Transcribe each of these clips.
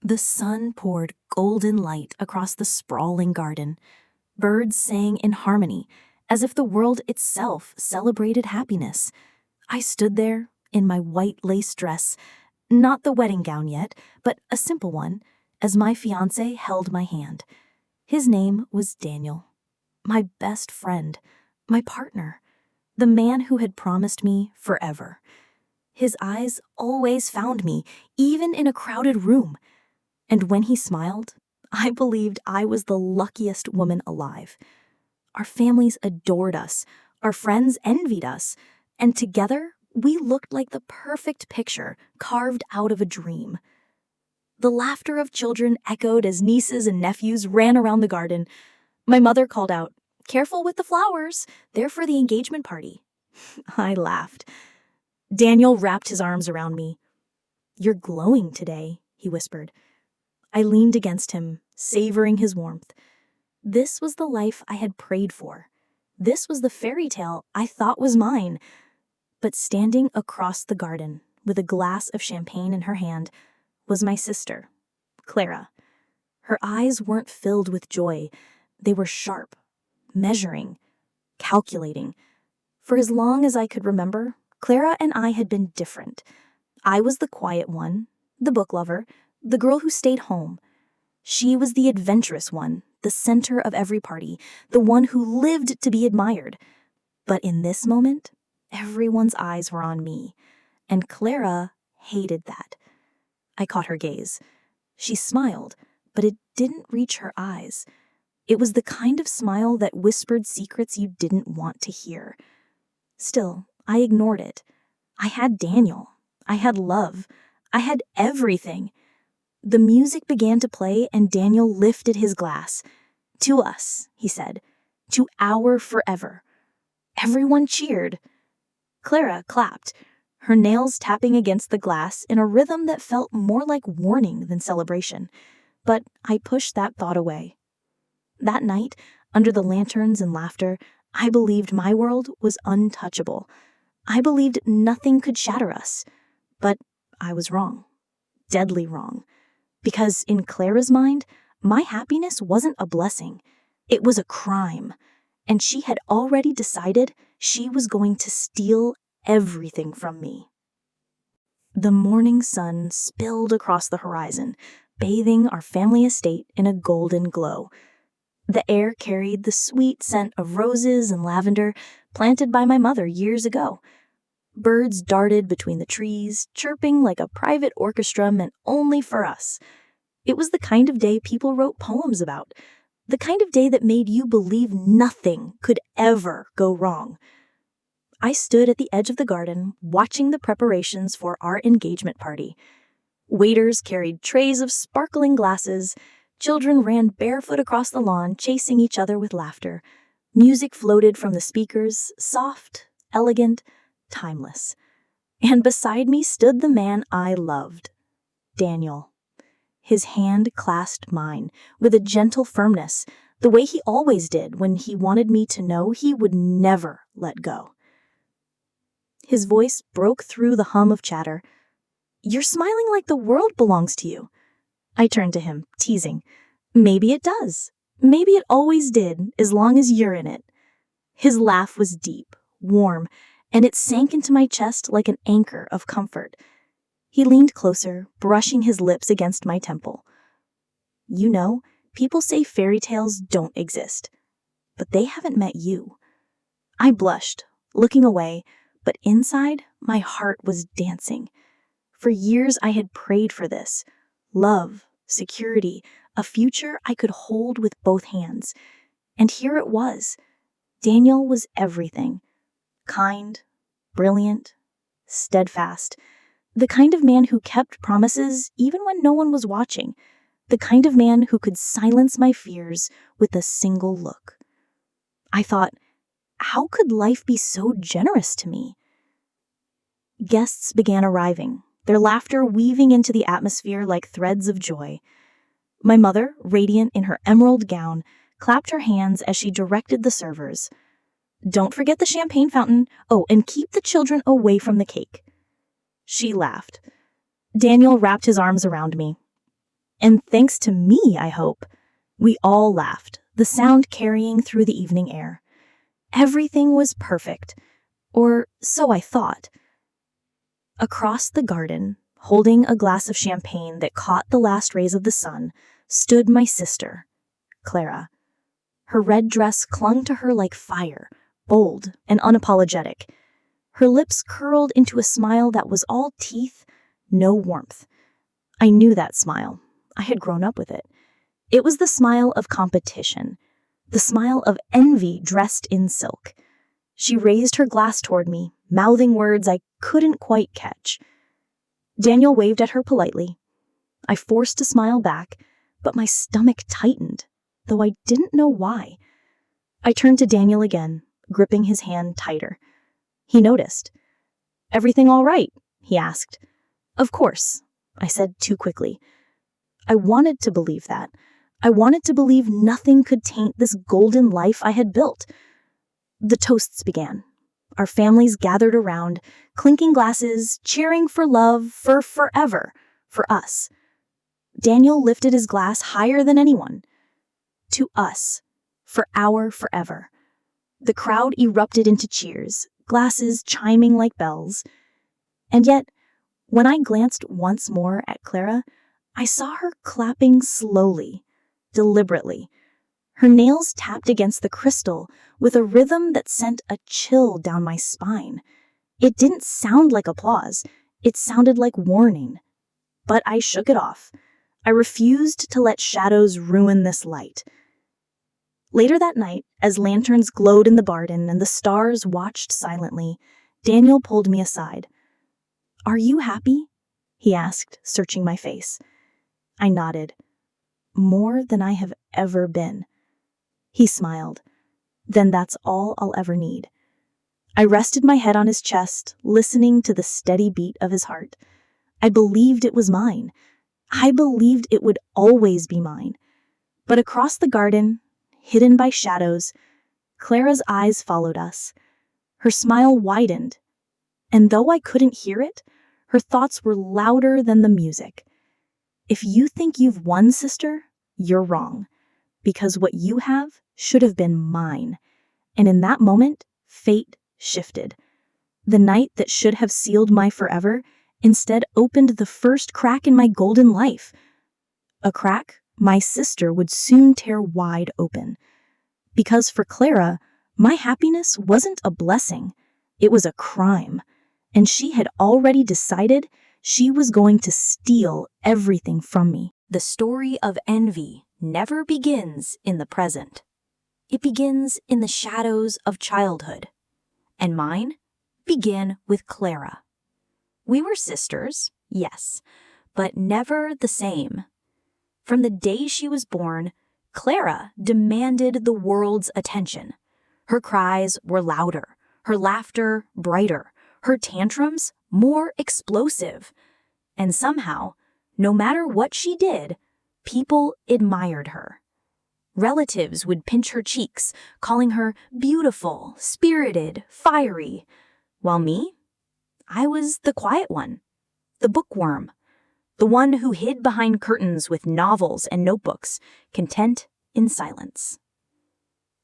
The sun poured golden light across the sprawling garden. Birds sang in harmony, as if the world itself celebrated happiness. I stood there in my white lace dress, not the wedding gown yet, but a simple one, as my fiancé held my hand. His name was Daniel, my best friend, my partner, the man who had promised me forever. His eyes always found me, even in a crowded room. And when he smiled, I believed I was the luckiest woman alive. Our families adored us, our friends envied us, and together we looked like the perfect picture carved out of a dream. The laughter of children echoed as nieces and nephews ran around the garden. My mother called out, "Careful with the flowers, they're for the engagement party." I laughed. Daniel wrapped his arms around me. "You're glowing today," he whispered. I leaned against him, savoring his warmth. This was the life I had prayed for. This was the fairy tale I thought was mine. But standing across the garden, with a glass of champagne in her hand, was my sister, Clara. Her eyes weren't filled with joy. They were sharp, measuring, calculating. For as long as I could remember, Clara and I had been different. I was the quiet one, the book lover, the girl who stayed home. She was the adventurous one, the center of every party, the one who lived to be admired. But in this moment, everyone's eyes were on me, and Clara hated that. I caught her gaze. She smiled, but it didn't reach her eyes. It was the kind of smile that whispered secrets you didn't want to hear. Still, I ignored it. I had Daniel. I had love. I had everything. The music began to play, and Daniel lifted his glass. "To us," he said. "To our forever." Everyone cheered. Clara clapped, her nails tapping against the glass in a rhythm that felt more like warning than celebration. But I pushed that thought away. That night, under the lanterns and laughter, I believed my world was untouchable. I believed nothing could shatter us. But I was wrong. Deadly wrong. Because in Clara's mind, my happiness wasn't a blessing. It was a crime. And she had already decided she was going to steal everything from me. The morning sun spilled across the horizon, bathing our family estate in a golden glow. The air carried the sweet scent of roses and lavender planted by my mother years ago. Birds darted between the trees, chirping like a private orchestra meant only for us. It was the kind of day people wrote poems about, the kind of day that made you believe nothing could ever go wrong. I stood at the edge of the garden, watching the preparations for our engagement party. Waiters carried trays of sparkling glasses. Children ran barefoot across the lawn, chasing each other with laughter. Music floated from the speakers, soft, elegant, timeless. And beside me stood the man I loved, Daniel. His hand clasped mine with a gentle firmness, the way he always did when he wanted me to know he would never let go. His voice broke through the hum of chatter. "You're smiling like the world belongs to you." I turned to him, teasing. "Maybe it does. Maybe it always did, as long as you're in it." His laugh was deep, warm, and it sank into my chest like an anchor of comfort. He leaned closer, brushing his lips against my temple. "You know, people say fairy tales don't exist, but they haven't met you." I blushed, looking away, but inside, my heart was dancing. For years I had prayed for this. Love, security, a future I could hold with both hands. And here it was. Daniel was everything. Kind, brilliant, steadfast. The kind of man who kept promises even when no one was watching. The kind of man who could silence my fears with a single look. I thought, how could life be so generous to me? Guests began arriving, their laughter weaving into the atmosphere like threads of joy. My mother, radiant in her emerald gown, clapped her hands as she directed the servers. "Don't forget the champagne fountain. Oh, and keep the children away from the cake." She laughed. Daniel wrapped his arms around me. And thanks to me, I hope. We all laughed, the sound carrying through the evening air. Everything was perfect, or so I thought. Across the garden, holding a glass of champagne that caught the last rays of the sun, stood my sister, Clara. Her red dress clung to her like fire, bold and unapologetic. Her lips curled into a smile that was all teeth, no warmth. I knew that smile. I had grown up with it. It was the smile of competition, the smile of envy dressed in silk. She raised her glass toward me, mouthing words I couldn't quite catch. Daniel waved at her politely. I forced a smile back, but my stomach tightened, though I didn't know why. I turned to Daniel again, gripping his hand tighter. He noticed. "Everything all right?" he asked. "Of course," I said too quickly. I wanted to believe that. I wanted to believe nothing could taint this golden life I had built. The toasts began. Our families gathered around, clinking glasses, cheering for love, for forever, for us. Daniel lifted his glass higher than anyone. To us, for our forever. The crowd erupted into cheers, glasses chiming like bells. And yet, when I glanced once more at Clara, I saw her clapping slowly, deliberately. Her nails tapped against the crystal with a rhythm that sent a chill down my spine. It didn't sound like applause. It sounded like warning. But I shook it off. I refused to let shadows ruin this light. Later that night, as lanterns glowed in the garden and the stars watched silently, Daniel pulled me aside. "Are you happy?" he asked, searching my face. I nodded. "More than I have ever been." He smiled. "Then that's all I'll ever need." I rested my head on his chest, listening to the steady beat of his heart. I believed it was mine. I believed it would always be mine. But across the garden, hidden by shadows, Clara's eyes followed us. Her smile widened, and though I couldn't hear it, her thoughts were louder than the music. "If you think you've won, sister, you're wrong, because what you have should have been mine." And in that moment, fate shifted. The night that should have sealed my forever instead opened the first crack in my golden life. A crack my sister would soon tear wide open. Because for Clara, my happiness wasn't a blessing, it was a crime. And she had already decided she was going to steal everything from me. The story of envy never begins in the present. It begins in the shadows of childhood. And mine began with Clara. We were sisters, yes, but never the same. From the day she was born, Clara demanded the world's attention. Her cries were louder, her laughter brighter, her tantrums more explosive. And somehow, no matter what she did, people admired her. Relatives would pinch her cheeks, calling her beautiful, spirited, fiery. While me, I was the quiet one, the bookworm, the one who hid behind curtains with novels and notebooks, content in silence.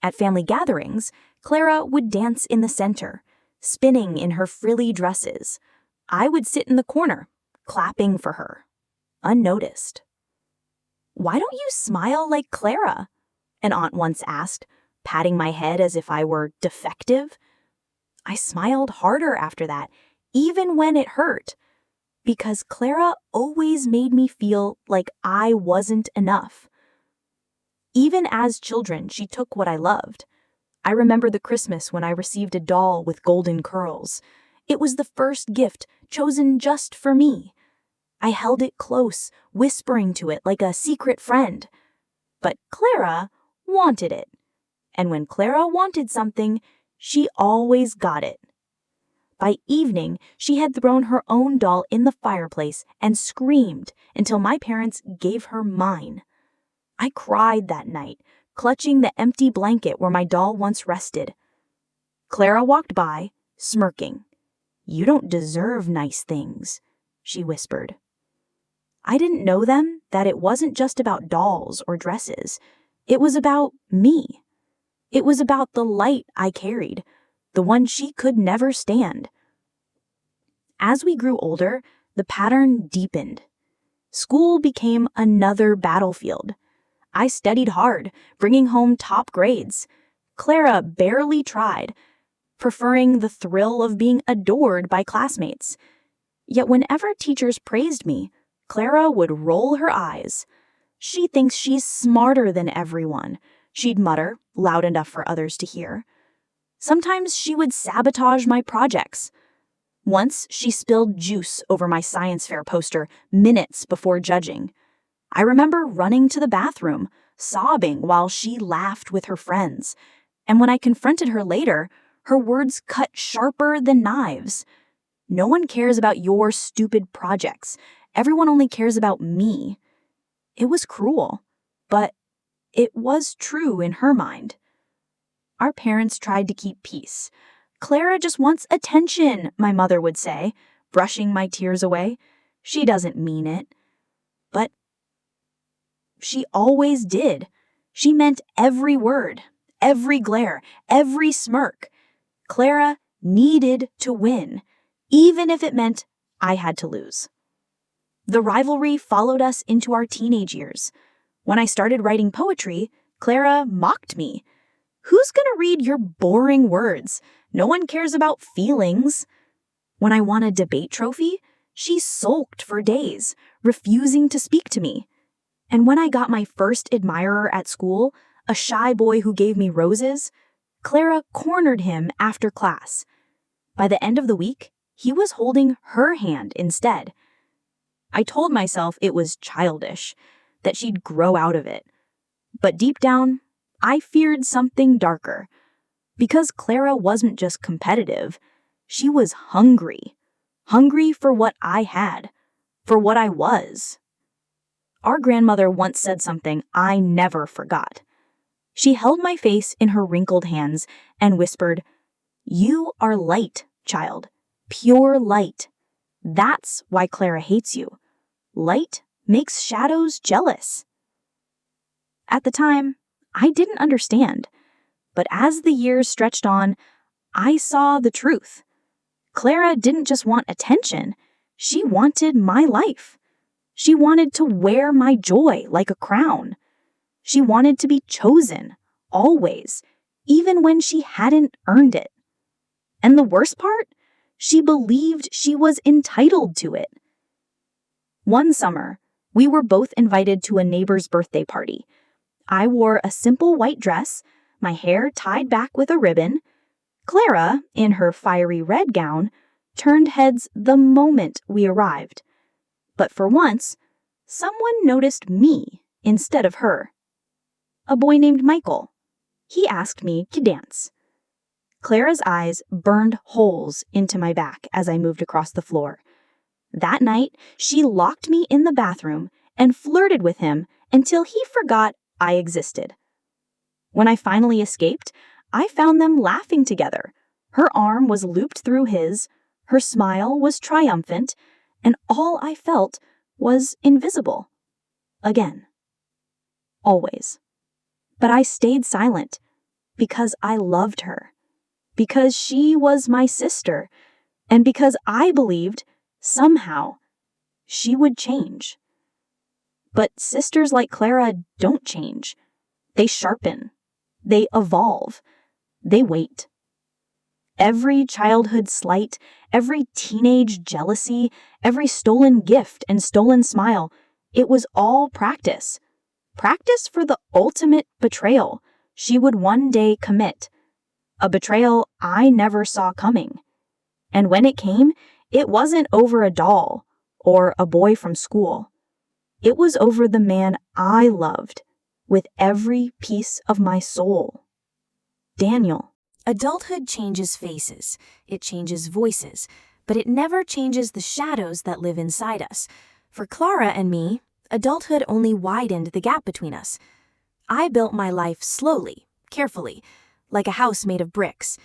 At family gatherings, Clara would dance in the center, spinning in her frilly dresses. I would sit in the corner, clapping for her, unnoticed. "Why don't you smile like Clara?" an aunt once asked, patting my head as if I were defective. I smiled harder after that, even when it hurt, because Clara always made me feel like I wasn't enough. Even as children, she took what I loved. I remember the Christmas when I received a doll with golden curls. It was the first gift chosen just for me. I held it close, whispering to it like a secret friend. But Clara wanted it. And when Clara wanted something, she always got it. By evening, she had thrown her own doll in the fireplace and screamed until my parents gave her mine. I cried that night, clutching the empty blanket where my doll once rested. Clara walked by, smirking. "You don't deserve nice things," she whispered. I didn't know then that it wasn't just about dolls or dresses. It was about me. It was about the light I carried, the one she could never stand. As we grew older, the pattern deepened. School became another battlefield. I studied hard, bringing home top grades. Clara barely tried, preferring the thrill of being adored by classmates. Yet whenever teachers praised me, Clara would roll her eyes. "She thinks she's smarter than everyone," she'd mutter, loud enough for others to hear. Sometimes she would sabotage my projects. Once she spilled juice over my science fair poster minutes before judging. I remember running to the bathroom, sobbing while she laughed with her friends. And when I confronted her later, her words cut sharper than knives. "No one cares about your stupid projects. Everyone only cares about me." It was cruel, but it was true in her mind. Our parents tried to keep peace. "Clara just wants attention," my mother would say, brushing my tears away. "She doesn't mean it." But she always did. She meant every word, every glare, every smirk. Clara needed to win, even if it meant I had to lose. The rivalry followed us into our teenage years. When I started writing poetry, Clara mocked me. "Who's gonna read your boring words? No one cares about feelings." When I won a debate trophy, she sulked for days, refusing to speak to me. And when I got my first admirer at school, a shy boy who gave me roses, Clara cornered him after class. By the end of the week, he was holding her hand instead. I told myself it was childish, that she'd grow out of it. But deep down, I feared something darker. Because Clara wasn't just competitive, she was hungry. Hungry for what I had, for what I was. Our grandmother once said something I never forgot. She held my face in her wrinkled hands and whispered, "You are light, child, pure light. That's why Clara hates you. Light makes shadows jealous." At the time, I didn't understand. But as the years stretched on, I saw the truth. Clara didn't just want attention. She wanted my life. She wanted to wear my joy like a crown. She wanted to be chosen, always, even when she hadn't earned it. And the worst part? She believed she was entitled to it. One summer, we were both invited to a neighbor's birthday party. I wore a simple white dress, my hair tied back with a ribbon. Clara, in her fiery red gown, turned heads the moment we arrived. But for once, someone noticed me instead of her. A boy named Michael. He asked me to dance. Clara's eyes burned holes into my back as I moved across the floor. That night, she locked me in the bathroom and flirted with him until he forgot I existed. When I finally escaped, I found them laughing together. Her arm was looped through his, her smile was triumphant, and all I felt was invisible. Again. Always. But I stayed silent because I loved her, because she was my sister, and because I believed, somehow, she would change. But sisters like Clara don't change. They sharpen. They evolve. They wait. Every childhood slight, every teenage jealousy, every stolen gift and stolen smile, it was all practice. Practice for the ultimate betrayal she would one day commit. A betrayal I never saw coming. And when it came, it wasn't over a doll or a boy from school. It was over the man I loved with every piece of my soul. Daniel. Adulthood changes faces, it changes voices, but it never changes the shadows that live inside us. For Clara and me, adulthood only widened the gap between us. I built my life slowly, carefully, like a house made of bricks.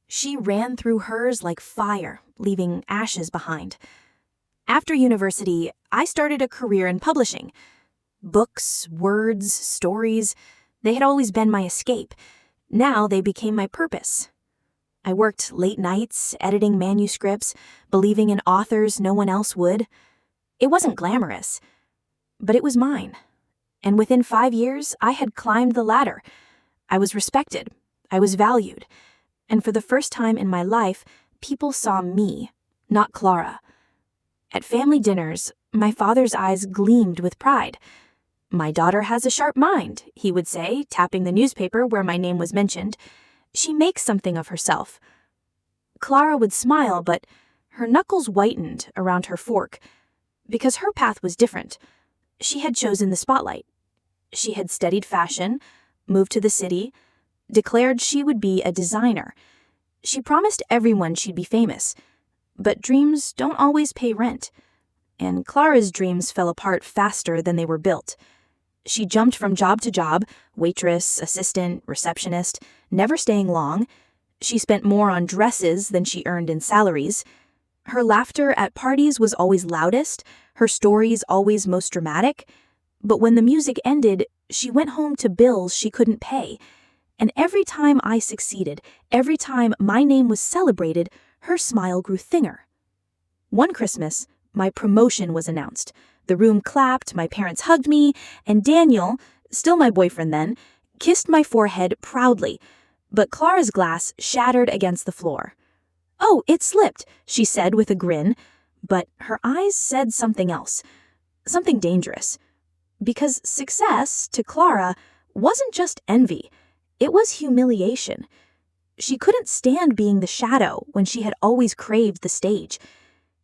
She ran through hers like fire, leaving ashes behind. After university, I started a career in publishing. Books, words, stories, they had always been my escape. Now they became my purpose. I worked late nights, editing manuscripts, believing in authors no one else would. It wasn't glamorous, but it was mine. And within 5 years, I had climbed the ladder. I was respected. I was valued. And for the first time in my life, people saw me, not Clara. At family dinners, my father's eyes gleamed with pride. "My daughter has a sharp mind," he would say, tapping the newspaper where my name was mentioned. "She makes something of herself." Clara would smile, but her knuckles whitened around her fork, because her path was different. She had chosen the spotlight. She had studied fashion, moved to the city, declared she would be a designer. She promised everyone she'd be famous. But dreams don't always pay rent. And Clara's dreams fell apart faster than they were built. She jumped from job to job, waitress, assistant, receptionist, never staying long. She spent more on dresses than she earned in salaries. Her laughter at parties was always loudest, her stories always most dramatic. But when the music ended, she went home to bills she couldn't pay. And every time I succeeded, every time my name was celebrated, her smile grew thinner. One Christmas, my promotion was announced. The room clapped, my parents hugged me, and Daniel, still my boyfriend then, kissed my forehead proudly. But Clara's glass shattered against the floor. "Oh, it slipped," she said with a grin. But her eyes said something else, something dangerous. Because success, to Clara, wasn't just envy. It was humiliation. She couldn't stand being the shadow when she had always craved the stage.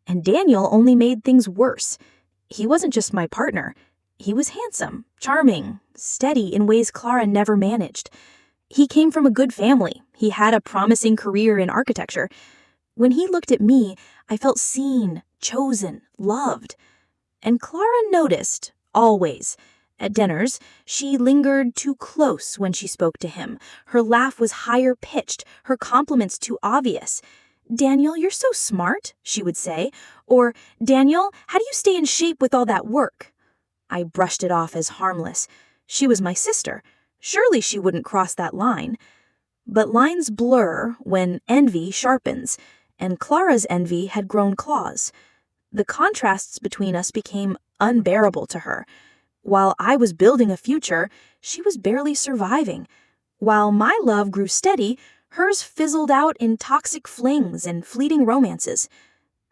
And Daniel only made things worse. He wasn't just my partner. He was handsome, charming, steady in ways Clara never managed. He came from a good family. He had a promising career in architecture. When he looked at me, I felt seen, chosen, loved. And Clara noticed, always. At dinners, she lingered too close when she spoke to him. Her laugh was higher pitched, her compliments too obvious. "Daniel, you're so smart," she would say. Or, "Daniel, how do you stay in shape with all that work?" I brushed it off as harmless. She was my sister. Surely she wouldn't cross that line. But lines blur when envy sharpens, and Clara's envy had grown claws. The contrasts between us became unbearable to her. While I was building a future, she was barely surviving. While my love grew steady, hers fizzled out in toxic flings and fleeting romances.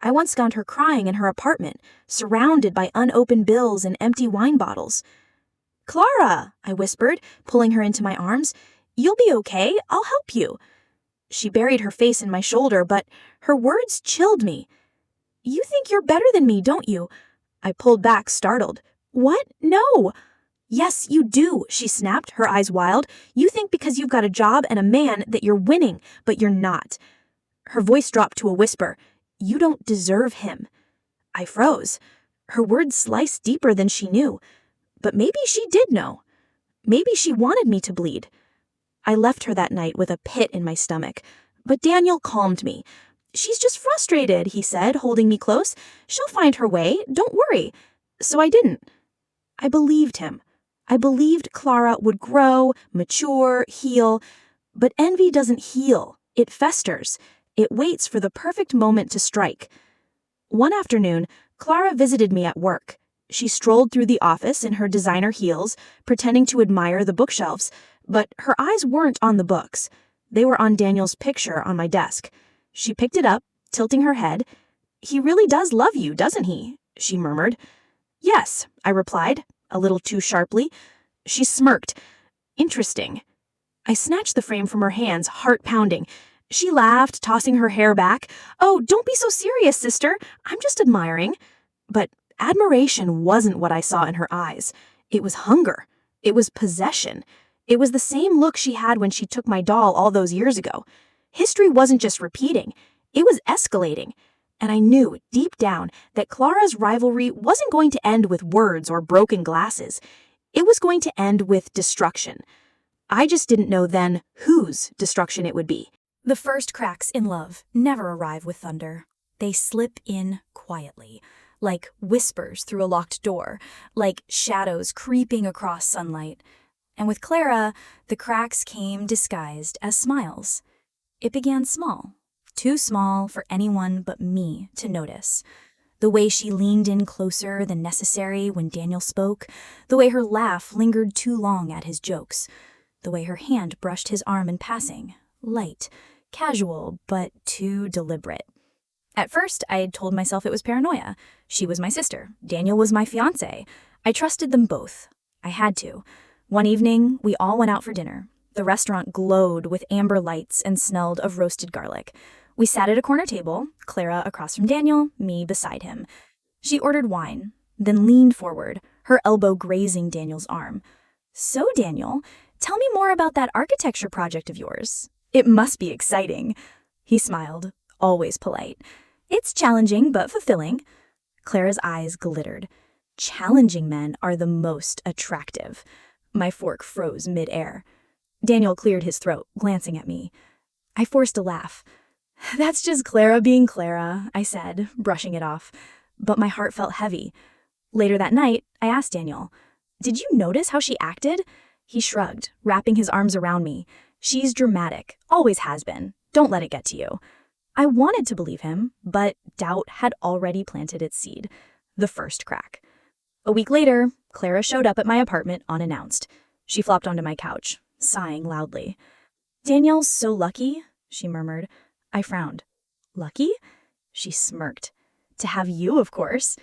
I once found her crying in her apartment, surrounded by unopened bills and empty wine bottles. "Clara," I whispered, pulling her into my arms, "you'll be okay. I'll help you." She buried her face in my shoulder, but her words chilled me. "You think you're better than me, don't you?" I pulled back, startled. "What? No." "Yes, you do," she snapped, her eyes wild. "You think because you've got a job and a man that you're winning, but you're not." Her voice dropped to a whisper. "You don't deserve him." I froze. Her words sliced deeper than she knew. But maybe she did know. Maybe she wanted me to bleed. I left her that night with a pit in my stomach. But Daniel calmed me. "She's just frustrated," he said, holding me close. "She'll find her way. Don't worry." So I didn't. I believed him. I believed Clara would grow, mature, heal. But envy doesn't heal. It festers. It waits for the perfect moment to strike. One afternoon, Clara visited me at work. She strolled through the office in her designer heels, pretending to admire the bookshelves, but her eyes weren't on the books. They were on Daniel's picture on my desk. She picked it up, tilting her head. "He really does love you, doesn't he?" she murmured. "Yes," I replied, a little too sharply. She smirked. "Interesting." I snatched the frame from her hands, heart pounding. She laughed, tossing her hair back. "Oh, don't be so serious, sister. I'm just admiring." But admiration wasn't what I saw in her eyes. It was hunger. It was possession. It was the same look she had when she took my doll all those years ago. History wasn't just repeating. It was escalating. And I knew, deep down, that Clara's rivalry wasn't going to end with words or broken glasses. It was going to end with destruction. I just didn't know then whose destruction it would be. The first cracks in love never arrive with thunder. They slip in quietly, like whispers through a locked door, like shadows creeping across sunlight. And with Clara, the cracks came disguised as smiles. It began small, too small for anyone but me to notice. The way she leaned in closer than necessary when Daniel spoke, the way her laugh lingered too long at his jokes, the way her hand brushed his arm in passing, light, casual, but too deliberate. At first, I told myself it was paranoia. She was my sister. Daniel was my fiancé. I trusted them both. I had to. One evening, we all went out for dinner. The restaurant glowed with amber lights and smelled of roasted garlic. We sat at a corner table, Clara across from Daniel, me beside him. She ordered wine, then leaned forward, her elbow grazing Daniel's arm. "So, Daniel, tell me more about that architecture project of yours. It must be exciting." He smiled, always polite. "It's challenging but fulfilling." Clara's eyes glittered. Challenging men are the most attractive. My fork froze mid-air. Daniel cleared his throat, glancing at me. I forced a laugh. "That's just Clara being Clara," I said, brushing it off. But my heart felt heavy. Later that night, I asked Daniel, "Did you notice how she acted?" He shrugged, wrapping his arms around me. "She's dramatic, always has been. Don't let it get to you." I wanted to believe him, but doubt had already planted its seed. The first crack. A week later, Clara showed up at my apartment unannounced. She flopped onto my couch, sighing loudly. "Daniel's so lucky," she murmured. I frowned. "Lucky?" She smirked. "To have you, of course."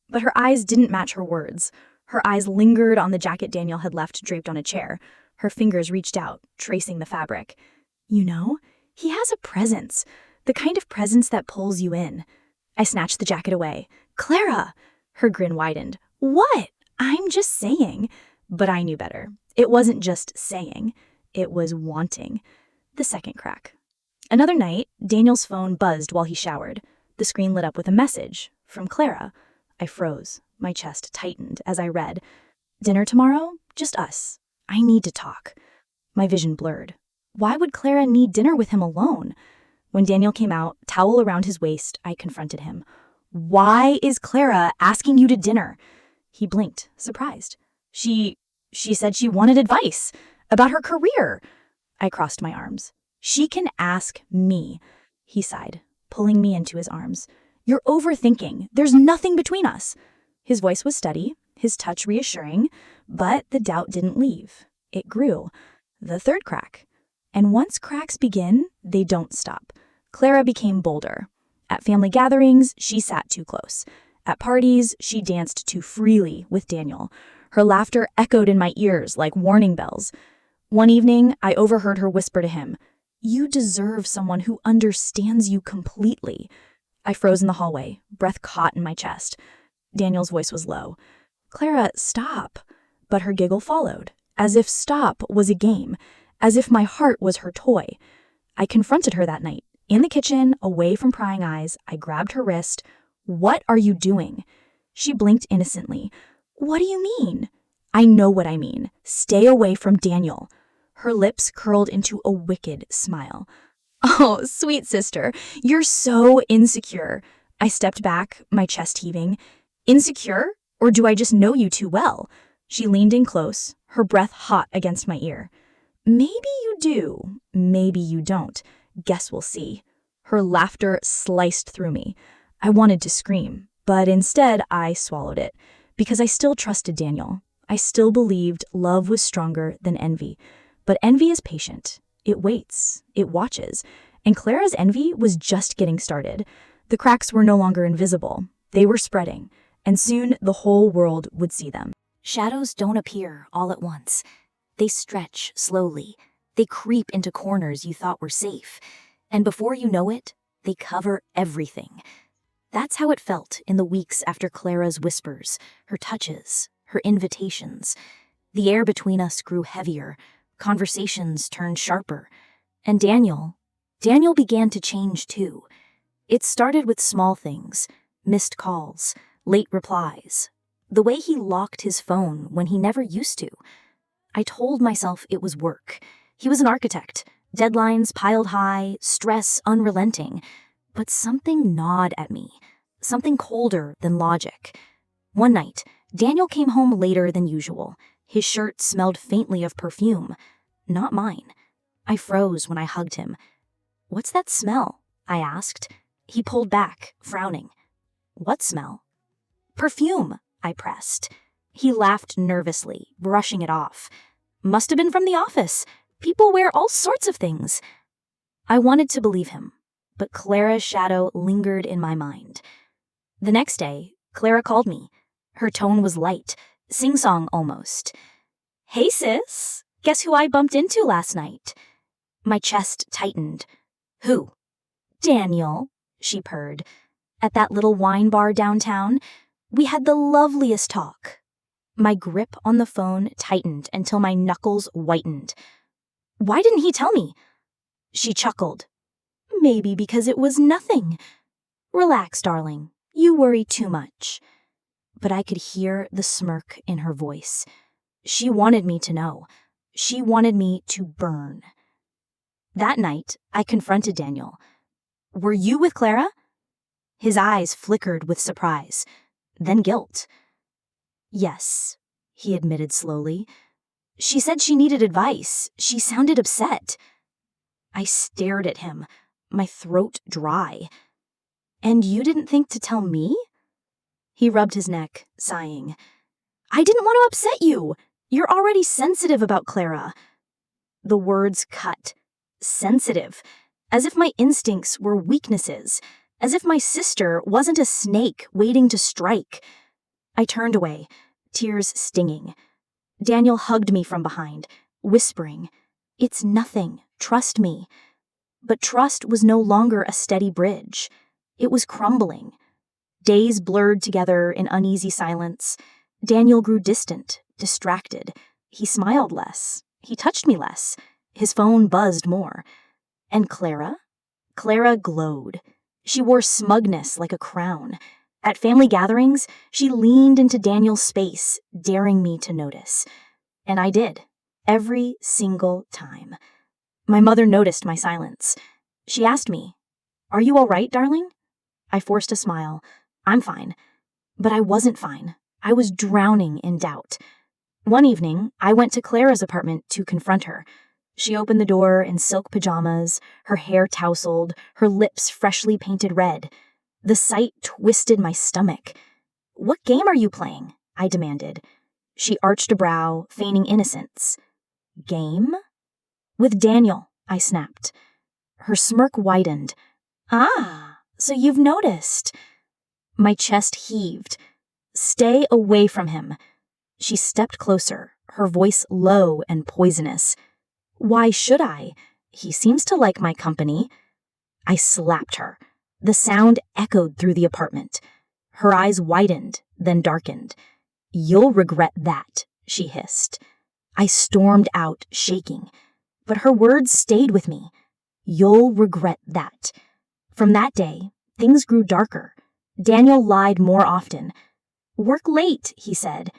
But her eyes didn't match her words. Her eyes lingered on the jacket Daniel had left draped on a chair. Her fingers reached out, tracing the fabric. "You know, he has a presence. The kind of presence that pulls you in." I snatched the jacket away. "Clara!" Her grin widened. "What? I'm just saying." But I knew better. It wasn't just saying. It was wanting. The second crack. Another night, Daniel's phone buzzed while he showered. The screen lit up with a message from Clara. I froze. My chest tightened as I read. "Dinner tomorrow? Just us. I need to talk." My vision blurred. Why would Clara need dinner with him alone? When Daniel came out, towel around his waist, I confronted him. "Why is Clara asking you to dinner?" He blinked, surprised. She said she wanted advice about her career." I crossed my arms. "She can ask me." He sighed, pulling me into his arms. "You're overthinking. There's nothing between us." His voice was steady, his touch reassuring, but the doubt didn't leave. It grew. The third crack. And once cracks begin, they don't stop. Clara became bolder. At family gatherings, she sat too close. At parties, she danced too freely with Daniel. Her laughter echoed in my ears like warning bells. One evening, I overheard her whisper to him, "You deserve someone who understands you completely." I froze in the hallway, breath caught in my chest. Daniel's voice was low. "Clara, stop." But her giggle followed, as if stop was a game, as if my heart was her toy. I confronted her that night. In the kitchen, away from prying eyes, I grabbed her wrist. "What are you doing?" She blinked innocently. "What do you mean?" "I know what I mean. Stay away from Daniel." Her lips curled into a wicked smile. "Oh, sweet sister, you're so insecure." I stepped back, my chest heaving. "Insecure? Or do I just know you too well?" She leaned in close, her breath hot against my ear. "Maybe you do, maybe you don't. Guess we'll see." Her laughter sliced through me. I wanted to scream, but instead I swallowed it, because I still trusted Daniel. I still believed love was stronger than envy. But envy is patient. It waits. It watches. And Clara's envy was just getting started. The cracks were no longer invisible. They were spreading. And soon the whole world would see them. Shadows don't appear all at once. They stretch slowly. They creep into corners you thought were safe. And before you know it, they cover everything. That's how it felt in the weeks after Clara's whispers, her touches, her invitations. The air between us grew heavier. Conversations turned sharper. And Daniel began to change too. It started with small things, missed calls, late replies, the way he locked his phone when he never used to. I told myself it was work. He was an architect, deadlines piled high, stress unrelenting. But something gnawed at me. something colder than logic. One night, Daniel came home later than usual. His shirt smelled faintly of perfume. Not mine. I froze when I hugged him. "What's that smell?" I asked. He pulled back, frowning. "What smell?" "Perfume," I pressed. He laughed nervously, brushing it off. "Must have been from the office. People wear all sorts of things." I wanted to believe him, but Clara's shadow lingered in my mind. The next day, Clara called me. Her tone was light, sing-song almost. "Hey, sis, guess who I bumped into last night?" My chest tightened. "Who?" "Daniel," she purred. "At that little wine bar downtown. We had the loveliest talk." My grip on the phone tightened until my knuckles whitened. "Why didn't he tell me?" She chuckled. "Maybe because it was nothing. Relax, darling. You worry too much." But I could hear the smirk in her voice. She wanted me to know. She wanted me to burn. That night, I confronted Daniel. "Were you with Clara?" His eyes flickered with surprise, then guilt. "Yes," he admitted slowly. "She said she needed advice. She sounded upset." I stared at him, my throat dry. "And you didn't think to tell me?" He rubbed his neck, sighing. "I didn't want to upset you. You're already sensitive about Clara." The words cut. Sensitive. As if my instincts were weaknesses. As if my sister wasn't a snake waiting to strike. I turned away, tears stinging. Daniel hugged me from behind, whispering, "It's nothing. Trust me." But trust was no longer a steady bridge. It was crumbling. Days blurred together in uneasy silence. Daniel grew distant, distracted. He smiled less. He touched me less. His phone buzzed more. And Clara? Clara glowed. She wore smugness like a crown. At family gatherings, she leaned into Daniel's space, daring me to notice. And I did, every single time. My mother noticed my silence. She asked me, "Are you all right, darling?" I forced a smile. "I'm fine." But I wasn't fine. I was drowning in doubt. One evening, I went to Clara's apartment to confront her. She opened the door in silk pajamas, her hair tousled, her lips freshly painted red. The sight twisted my stomach. "What game are you playing?" I demanded. She arched a brow, feigning innocence. "Game?" "With Daniel," I snapped. Her smirk widened. "Ah, so you've noticed." My chest heaved. "Stay away from him." She stepped closer, her voice low and poisonous. "Why should I? He seems to like my company." I slapped her. The sound echoed through the apartment. Her eyes widened, then darkened. "You'll regret that," she hissed. I stormed out, shaking. But her words stayed with me. "You'll regret that." From that day, things grew darker. Daniel lied more often. "Work late," he said.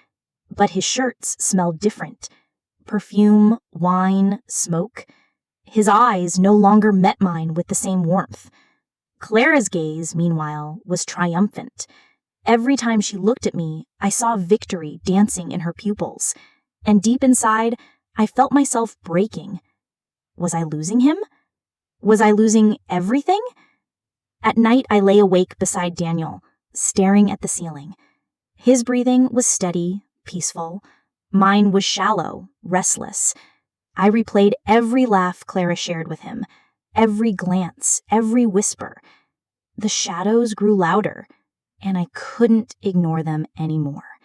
But his shirts smelled different. Perfume, wine, smoke. His eyes no longer met mine with the same warmth. Clara's gaze, meanwhile, was triumphant. Every time she looked at me, I saw victory dancing in her pupils. And deep inside, I felt myself breaking. Was I losing him? Was I losing everything? At night, I lay awake beside Daniel, staring at the ceiling. His breathing was steady, peaceful. Mine was shallow, restless. I replayed every laugh Clara shared with him, every glance, every whisper. The shadows grew louder, and I couldn't ignore them anymore.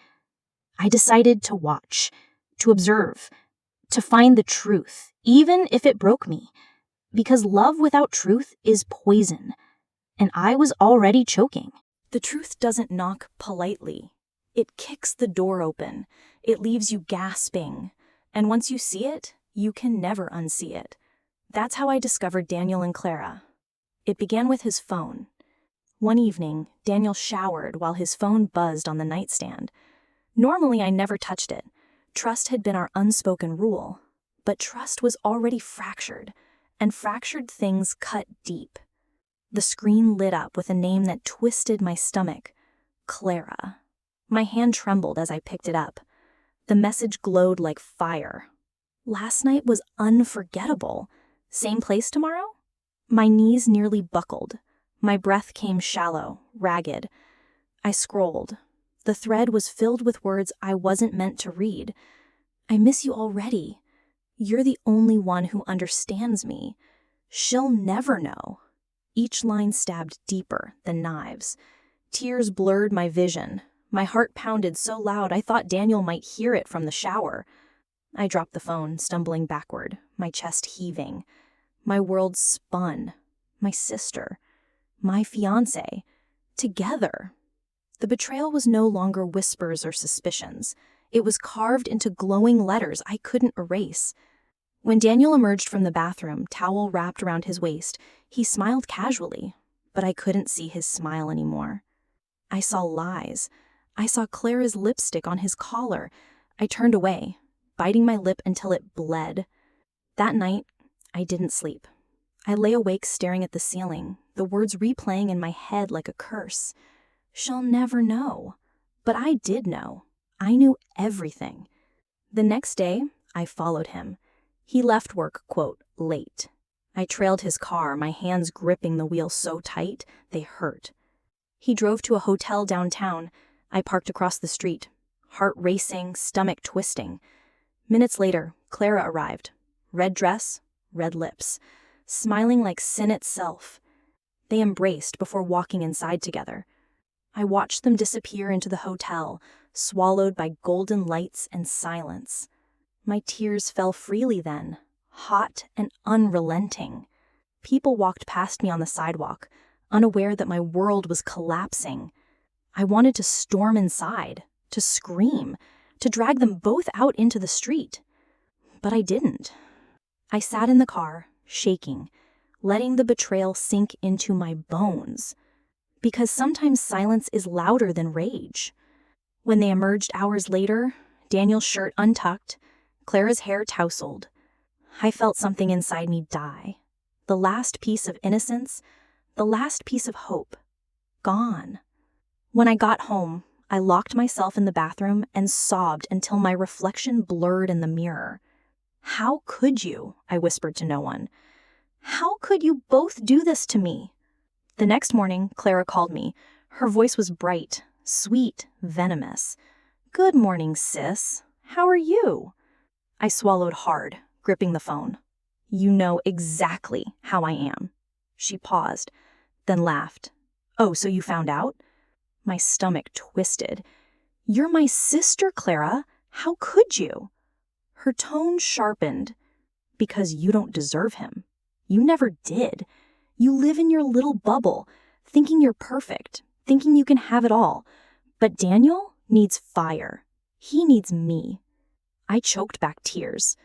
I decided to watch, to observe, to find the truth, even if it broke me. Because love without truth is poison, and I was already choking. The truth doesn't knock politely. It kicks the door open. It leaves you gasping. And once you see it, you can never unsee it. That's how I discovered Daniel and Clara. It began with his phone. One evening, Daniel showered while his phone buzzed on the nightstand. Normally, I never touched it. Trust had been our unspoken rule. But trust was already fractured, and fractured things cut deep. The screen lit up with a name that twisted my stomach. Clara. My hand trembled as I picked it up. The message glowed like fire. Last night was unforgettable. Same place tomorrow? My knees nearly buckled. My breath came shallow, ragged. I scrolled. The thread was filled with words I wasn't meant to read. I miss you already. You're the only one who understands me. She'll never know. Each line stabbed deeper than knives. Tears blurred my vision. My heart pounded so loud I thought Daniel might hear it from the shower. I dropped the phone, stumbling backward, my chest heaving. My world spun. My sister. My fiancé. Together. The betrayal was no longer whispers or suspicions. It was carved into glowing letters I couldn't erase. When Daniel emerged from the bathroom, towel wrapped around his waist, he smiled casually, but I couldn't see his smile anymore. I saw lies. I saw Clara's lipstick on his collar. I turned away, biting my lip until it bled. That night, I didn't sleep. I lay awake staring at the ceiling, the words replaying in my head like a curse. She'll never know. But I did know. I knew everything. The next day, I followed him. He left work, quote, late. I trailed his car, my hands gripping the wheel so tight, they hurt. He drove to a hotel downtown. I parked across the street, heart racing, stomach twisting. Minutes later, Clara arrived. Red dress, red lips, smiling like sin itself. They embraced before walking inside together. I watched them disappear into the hotel, swallowed by golden lights and silence. My tears fell freely then, hot and unrelenting. People walked past me on the sidewalk, unaware that my world was collapsing. I wanted to storm inside, to scream, to drag them both out into the street. But I didn't. I sat in the car, shaking, letting the betrayal sink into my bones. Because sometimes silence is louder than rage. When they emerged hours later, Daniel's shirt untucked, Clara's hair tousled, I felt something inside me die. The last piece of innocence, the last piece of hope, gone. When I got home, I locked myself in the bathroom and sobbed until my reflection blurred in the mirror. How could you? I whispered to no one. How could you both do this to me? The next morning, Clara called me. Her voice was bright, sweet, venomous. Good morning, sis. How are you? I swallowed hard, gripping the phone. You know exactly how I am. She paused, then laughed. Oh, so you found out? My stomach twisted. You're my sister, Clara. How could you? Her tone sharpened. Because you don't deserve him. You never did. You live in your little bubble, thinking you're perfect, thinking you can have it all. But Daniel needs fire. He needs me. I choked back tears.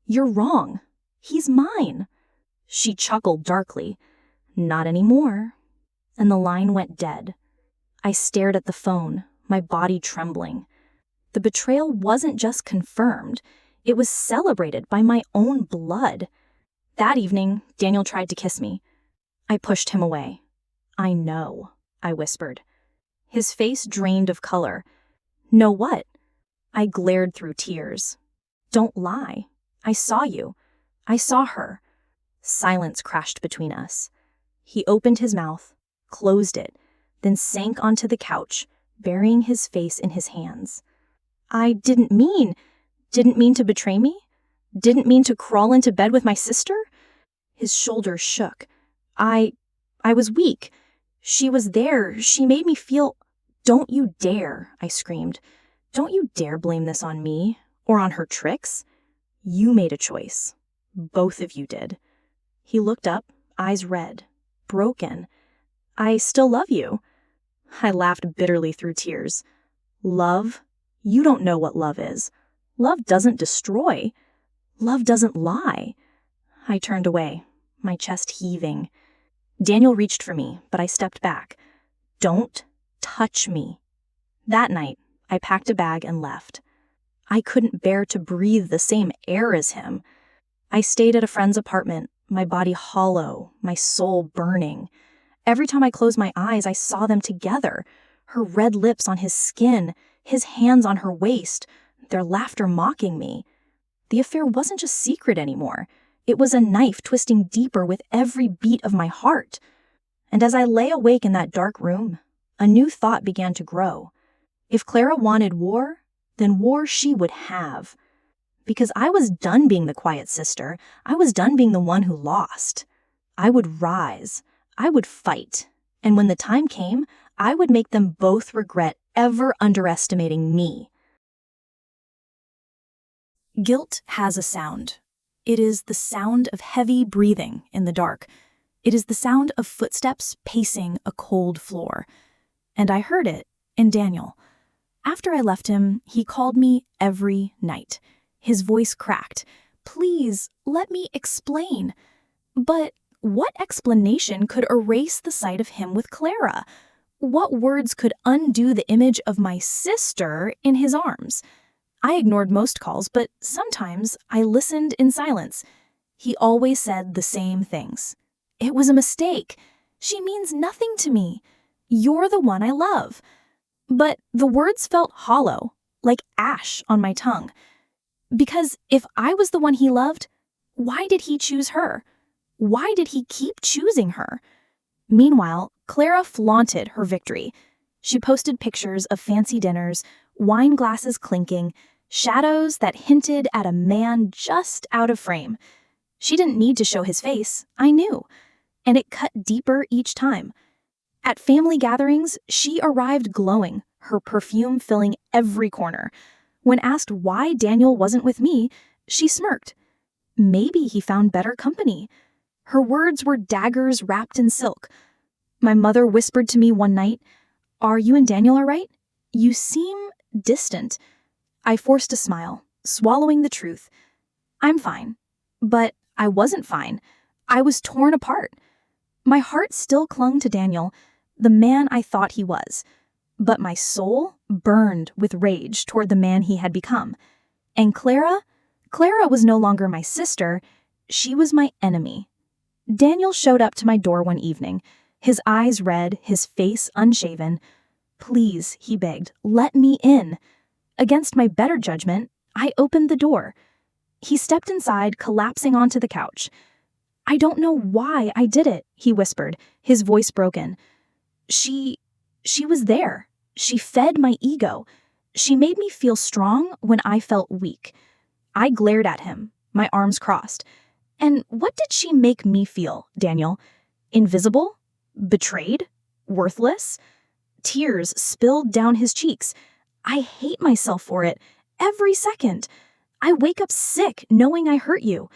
You're wrong. He's mine. She chuckled darkly. Not anymore. And the line went dead. I stared at the phone, my body trembling. The betrayal wasn't just confirmed. It was celebrated by my own blood. That evening, Daniel tried to kiss me. I pushed him away. I know, I whispered. His face drained of color. Know what? I glared through tears. Don't lie. I saw you. I saw her. Silence crashed between us. He opened his mouth, closed it, then sank onto the couch, burying his face in his hands. I didn't mean to betray me? Didn't mean to crawl into bed with my sister? His shoulders shook. I was weak. She was there. She made me feel... Don't you dare, I screamed. Don't you dare blame this on me, or on her tricks. You made a choice. Both of you did. He looked up, eyes red, broken. I still love you. I laughed bitterly through tears. Love? You don't know what love is. Love doesn't destroy. Love doesn't lie. I turned away, my chest heaving. Daniel reached for me, but I stepped back. Don't touch me. That night, I packed a bag and left. I couldn't bear to breathe the same air as him. I stayed at a friend's apartment, my body hollow, my soul burning. Every time I closed my eyes, I saw them together. Her red lips on his skin, his hands on her waist, their laughter mocking me. The affair wasn't just secret anymore. It was a knife twisting deeper with every beat of my heart. And as I lay awake in that dark room, a new thought began to grow. If Clara wanted war, then war she would have. Because I was done being the quiet sister. I was done being the one who lost. I would rise. I would fight. And when the time came, I would make them both regret ever underestimating me. Guilt has a sound. It is the sound of heavy breathing in the dark. It is the sound of footsteps pacing a cold floor. And I heard it in Daniel. After I left him, he called me every night. His voice cracked. Please, let me explain. But what explanation could erase the sight of him with Clara? What words could undo the image of my sister in his arms? I ignored most calls, but sometimes I listened in silence. He always said the same things. It was a mistake. She means nothing to me. You're the one I love. But the words felt hollow, like ash on my tongue. Because if I was the one he loved, why did he choose her? Why did he keep choosing her? Meanwhile, Clara flaunted her victory. She posted pictures of fancy dinners, wine glasses clinking, shadows that hinted at a man just out of frame. She didn't need to show his face, I knew, and it cut deeper each time. At family gatherings, she arrived glowing, her perfume filling every corner. When asked why Daniel wasn't with me, she smirked. Maybe he found better company. Her words were daggers wrapped in silk. My mother whispered to me one night, "Are you and Daniel all right? You seem distant." I forced a smile, swallowing the truth. I'm fine. But I wasn't fine. I was torn apart. My heart still clung to Daniel, the man I thought he was. But my soul burned with rage toward the man he had become. And Clara was no longer my sister. She was my enemy. Daniel showed up to my door one evening, his eyes red, his face unshaven. "Please," he begged, "let me in." Against my better judgment, I opened the door. He stepped inside, collapsing onto the couch. "I don't know why I did it," he whispered, his voice broken. She was there. She fed my ego. She made me feel strong when I felt weak. I glared at him, my arms crossed. And what did she make me feel, Daniel? Invisible? Betrayed? Worthless? Tears spilled down his cheeks. I hate myself for it, every second. I wake up sick knowing I hurt you.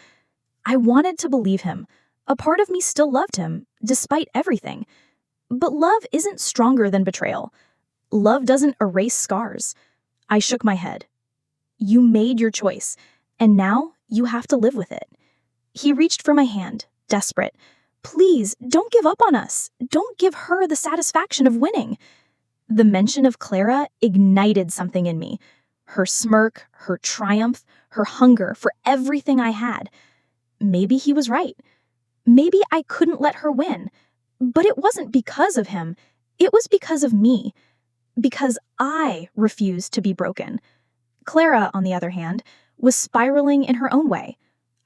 I wanted to believe him. A part of me still loved him, despite everything. But love isn't stronger than betrayal. Love doesn't erase scars. I shook my head. You made your choice, and now you have to live with it. He reached for my hand, desperate. Please, don't give up on us. Don't give her the satisfaction of winning. The mention of Clara ignited something in me. Her smirk, her triumph, her hunger for everything I had. Maybe he was right. Maybe I couldn't let her win. But it wasn't because of him. It was because of me. Because I refused to be broken. Clara, on the other hand, was spiraling in her own way.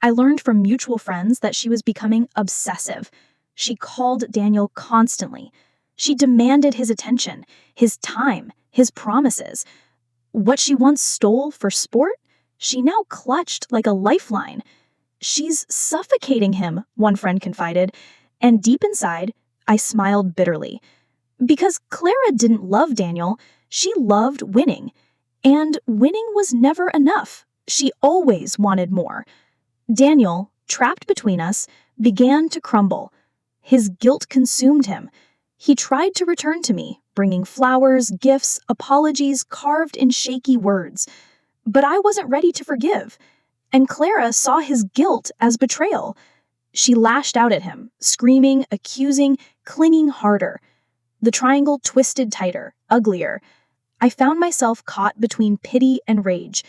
I learned from mutual friends that she was becoming obsessive. She called Daniel constantly. She demanded his attention, his time, his promises. What she once stole for sport, she now clutched like a lifeline. She's suffocating him, one friend confided, and deep inside, I smiled bitterly. Because Clara didn't love Daniel, she loved winning. And winning was never enough. She always wanted more. Daniel, trapped between us, began to crumble. His guilt consumed him. He tried to return to me, bringing flowers, gifts, apologies carved in shaky words. But I wasn't ready to forgive. And Clara saw his guilt as betrayal. She lashed out at him, screaming, accusing, clinging harder. The triangle twisted tighter, uglier. I found myself caught between pity and rage.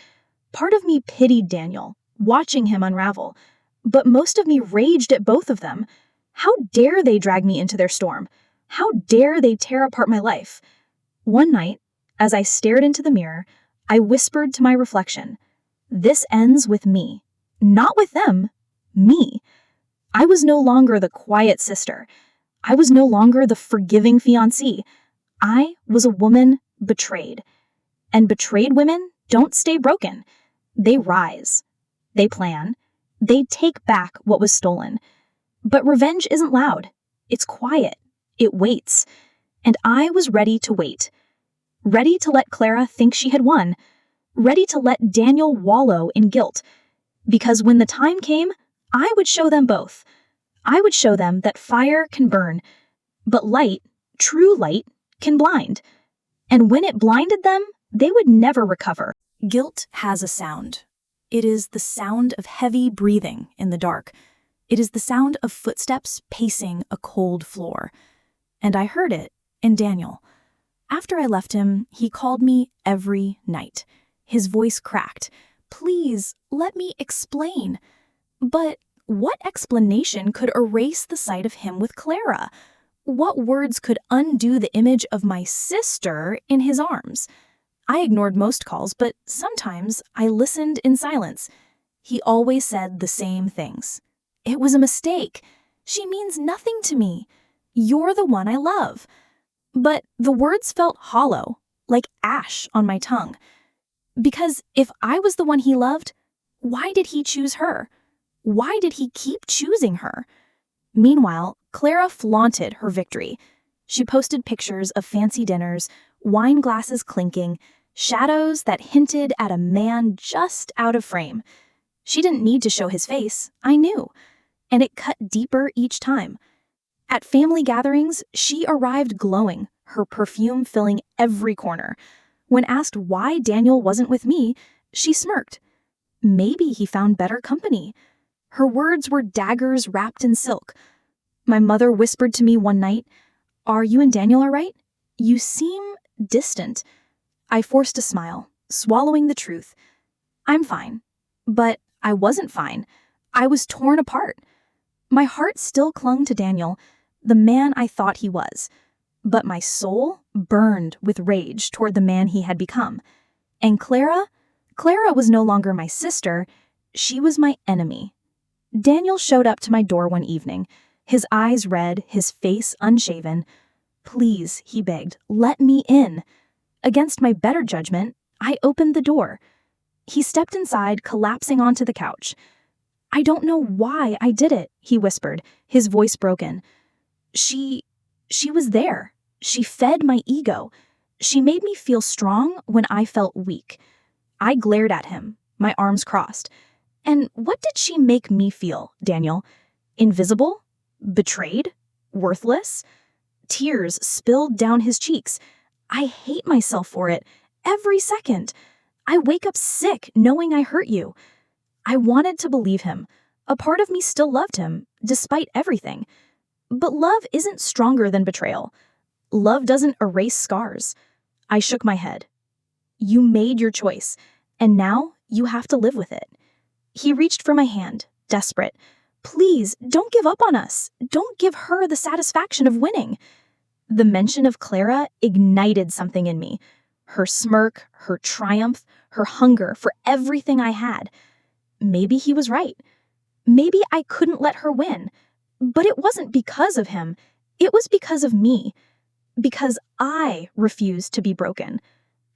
Part of me pitied Daniel, watching him unravel, but most of me raged at both of them. How dare they drag me into their storm? How dare they tear apart my life? One night, as I stared into the mirror, I whispered to my reflection, "This ends with me. Not with them, me." I was no longer the quiet sister. I was no longer the forgiving fiancée. I was a woman betrayed. And betrayed women don't stay broken. They rise. They plan. They take back what was stolen. But revenge isn't loud. It's quiet. It waits. And I was ready to wait. Ready to let Clara think she had won. Ready to let Daniel wallow in guilt. Because when the time came, I would show them both. I would show them that fire can burn, but light, true light, can blind. And when it blinded them, they would never recover. Guilt has a sound. It is the sound of heavy breathing in the dark. It is the sound of footsteps pacing a cold floor. And I heard it in Daniel. After I left him, he called me every night. His voice cracked. "Please, let me explain." But what explanation could erase the sight of him with Clara? What words could undo the image of my sister in his arms? I ignored most calls, but sometimes I listened in silence. He always said the same things. "It was a mistake. She means nothing to me. You're the one I love." But the words felt hollow, like ash on my tongue. Because if I was the one he loved, why did he choose her? Why did he keep choosing her? Meanwhile, Clara flaunted her victory. She posted pictures of fancy dinners, wine glasses clinking, shadows that hinted at a man just out of frame. She didn't need to show his face, I knew, and it cut deeper each time. At family gatherings, she arrived glowing, her perfume filling every corner. When asked why Daniel wasn't with me, she smirked. Maybe he found better company. Her words were daggers wrapped in silk. My mother whispered to me one night, "Are you and Daniel all right? You seem distant." I forced a smile, swallowing the truth. "I'm fine." But I wasn't fine. I was torn apart. My heart still clung to Daniel, the man I thought he was. But my soul burned with rage toward the man he had become. And Clara was no longer my sister. She was my enemy. Daniel showed up to my door one evening, his eyes red, his face unshaven. "Please," he begged, "let me in." Against my better judgment, I opened the door. He stepped inside, collapsing onto the couch. "I don't know why I did it," he whispered, his voice broken. She was there. She fed my ego. She made me feel strong when I felt weak. I glared at him, my arms crossed. And what did she make me feel, Daniel? Invisible? Betrayed? Worthless? Tears spilled down his cheeks. I hate myself for it, every second. I wake up sick knowing I hurt you. I wanted to believe him. A part of me still loved him, despite everything. But love isn't stronger than betrayal. Love doesn't erase scars. I shook my head. You made your choice, and now you have to live with it. He reached for my hand, desperate. Please, don't give up on us. Don't give her the satisfaction of winning. The mention of Clara ignited something in me. Her smirk, her triumph, her hunger for everything I had. Maybe he was right. Maybe I couldn't let her win. But it wasn't because of him. It was because of me. Because I refused to be broken.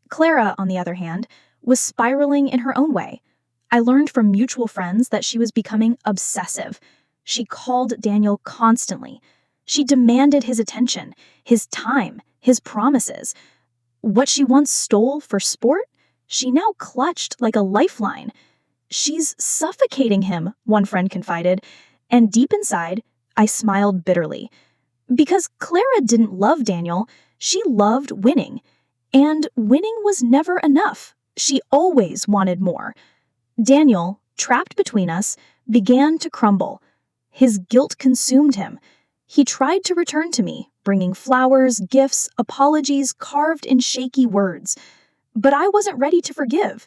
Clara, on the other hand, was spiraling in her own way. I learned from mutual friends that she was becoming obsessive. She called Daniel constantly. She demanded his attention, his time, his promises. What she once stole for sport, she now clutched like a lifeline. She's suffocating him, one friend confided, and deep inside, I smiled bitterly. Because Clara didn't love Daniel, she loved winning. And winning was never enough. She always wanted more. Daniel, trapped between us, began to crumble. His guilt consumed him. He tried to return to me, bringing flowers, gifts, apologies carved in shaky words. But I wasn't ready to forgive.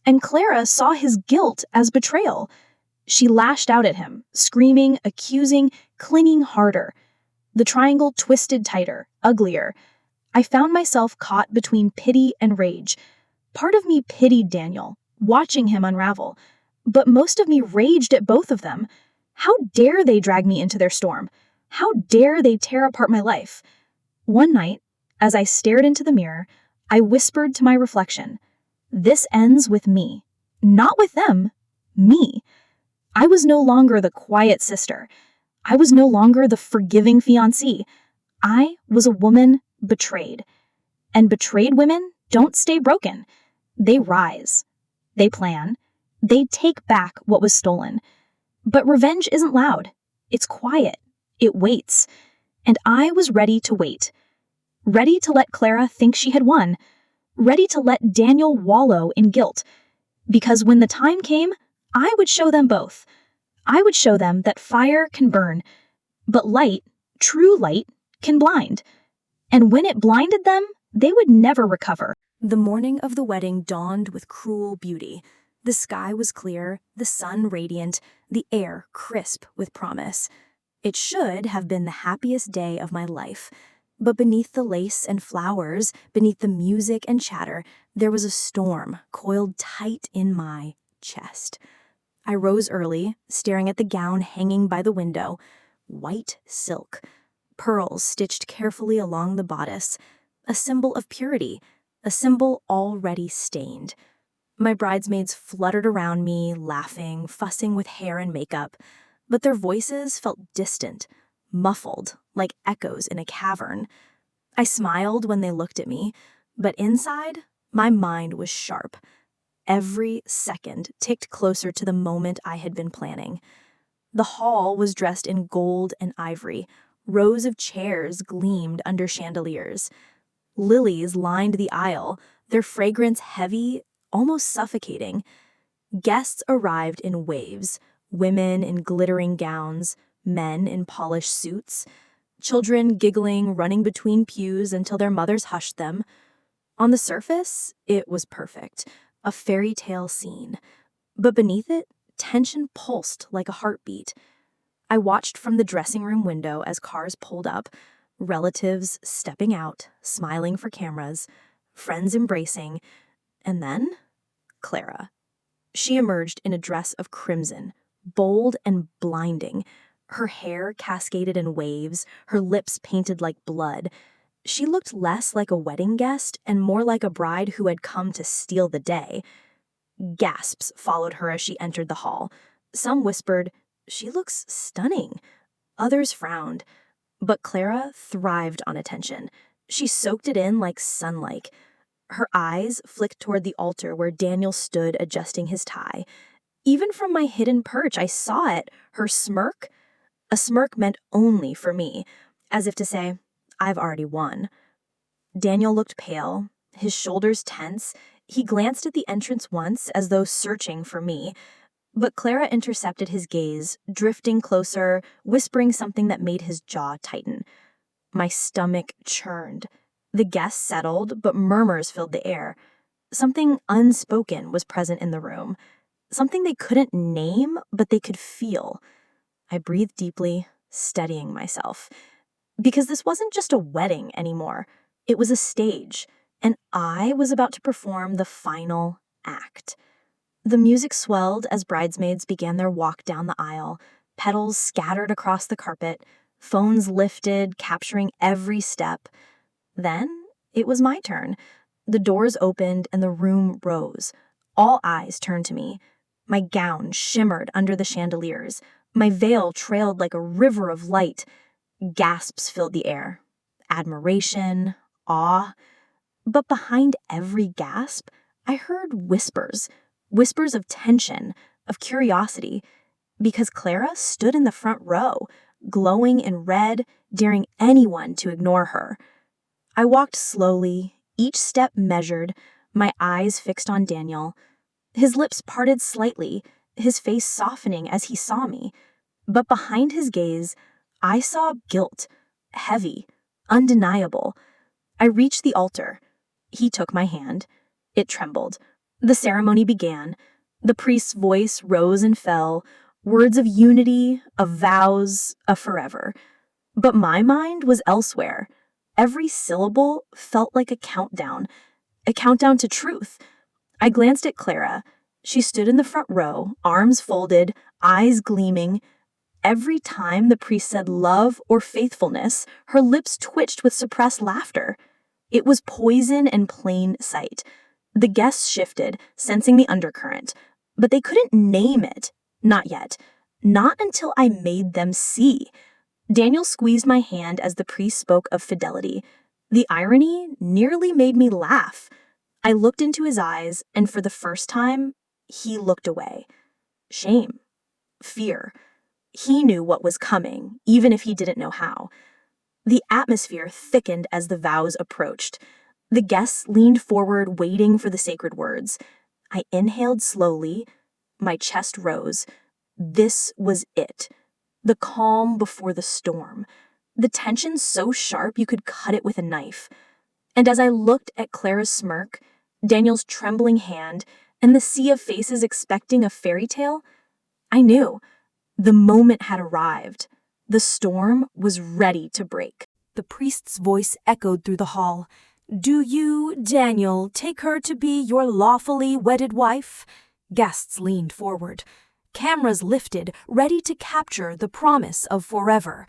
And Clara saw his guilt as betrayal. She lashed out at him, screaming, accusing, clinging harder. The triangle twisted tighter, uglier. I found myself caught between pity and rage. Part of me pitied Daniel, watching him unravel, but most of me raged at both of them. How dare they drag me into their storm? How dare they tear apart my life? One night, as I stared into the mirror, I whispered to my reflection, "This ends with me. Not with them, me." I was no longer the quiet sister. I was no longer the forgiving fiancée. I was a woman betrayed. And betrayed women don't stay broken. They rise. They plan. They take back what was stolen. But revenge isn't loud. It's quiet. It waits. And I was ready to wait. Ready to let Clara think she had won. Ready to let Daniel wallow in guilt. Because when the time came, I would show them both. I would show them that fire can burn, but light, true light, can blind. And when it blinded them, they would never recover. The morning of the wedding dawned with cruel beauty. The sky was clear, the sun radiant, the air crisp with promise. It should have been the happiest day of my life. But beneath the lace and flowers, beneath the music and chatter, there was a storm coiled tight in my chest. I rose early, staring at the gown hanging by the window. White silk, pearls stitched carefully along the bodice, a symbol of purity, a symbol already stained. My bridesmaids fluttered around me, laughing, fussing with hair and makeup, but their voices felt distant, muffled, like echoes in a cavern. I smiled when they looked at me, but inside, my mind was sharp. Every second ticked closer to the moment I had been planning. The hall was dressed in gold and ivory. Rows of chairs gleamed under chandeliers. Lilies lined the aisle, their fragrance heavy, almost suffocating. Guests arrived in waves, women in glittering gowns, men in polished suits, children giggling, running between pews until their mothers hushed them. On the surface, it was perfect. A fairy tale scene. But beneath it, tension pulsed like a heartbeat. I watched from the dressing room window as cars pulled up, relatives stepping out, smiling for cameras, friends embracing, and then Clara. She emerged in a dress of crimson, bold and blinding. Her hair cascaded in waves, her lips painted like blood. She looked less like a wedding guest and more like a bride who had come to steal the day. Gasps followed her as she entered the hall. Some whispered, "She looks stunning." Others frowned. But Clara thrived on attention. She soaked it in like sunlight. Her eyes flicked toward the altar where Daniel stood adjusting his tie. Even from my hidden perch, I saw it, her smirk. A smirk meant only for me, as if to say, "I've already won." Daniel looked pale, his shoulders tense. He glanced at the entrance once, as though searching for me. But Clara intercepted his gaze, drifting closer, whispering something that made his jaw tighten. My stomach churned. The guests settled, but murmurs filled the air. Something unspoken was present in the room. Something they couldn't name, but they could feel. I breathed deeply, steadying myself. Because this wasn't just a wedding anymore. It was a stage, and I was about to perform the final act. The music swelled as bridesmaids began their walk down the aisle, petals scattered across the carpet, phones lifted, capturing every step. Then it was my turn. The doors opened and the room rose. All eyes turned to me. My gown shimmered under the chandeliers. My veil trailed like a river of light. Gasps filled the air. Admiration, awe. But behind every gasp, I heard whispers. Whispers of tension, of curiosity. Because Clara stood in the front row, glowing in red, daring anyone to ignore her. I walked slowly, each step measured, my eyes fixed on Daniel. His lips parted slightly, his face softening as he saw me. But behind his gaze, I saw guilt, heavy, undeniable. I reached the altar. He took my hand. It trembled. The ceremony began. The priest's voice rose and fell, words of unity, of vows, of forever. But my mind was elsewhere. Every syllable felt like a countdown to truth. I glanced at Clara. She stood in the front row, arms folded, eyes gleaming. Every time the priest said love or faithfulness, her lips twitched with suppressed laughter. It was poison in plain sight. The guests shifted, sensing the undercurrent, but they couldn't name it. Not yet. Not until I made them see. Daniel squeezed my hand as the priest spoke of fidelity. The irony nearly made me laugh. I looked into his eyes, and for the first time, he looked away. Shame. Fear. He knew what was coming, even if he didn't know how. The atmosphere thickened as the vows approached. The guests leaned forward, waiting for the sacred words. I inhaled slowly. My chest rose. This was it. The calm before the storm. The tension so sharp you could cut it with a knife. And as I looked at Clara's smirk, Daniel's trembling hand, and the sea of faces expecting a fairy tale, I knew. The moment had arrived. The storm was ready to break. The priest's voice echoed through the hall. "Do you, Daniel, take her to be your lawfully wedded wife?" Guests leaned forward. Cameras lifted, ready to capture the promise of forever.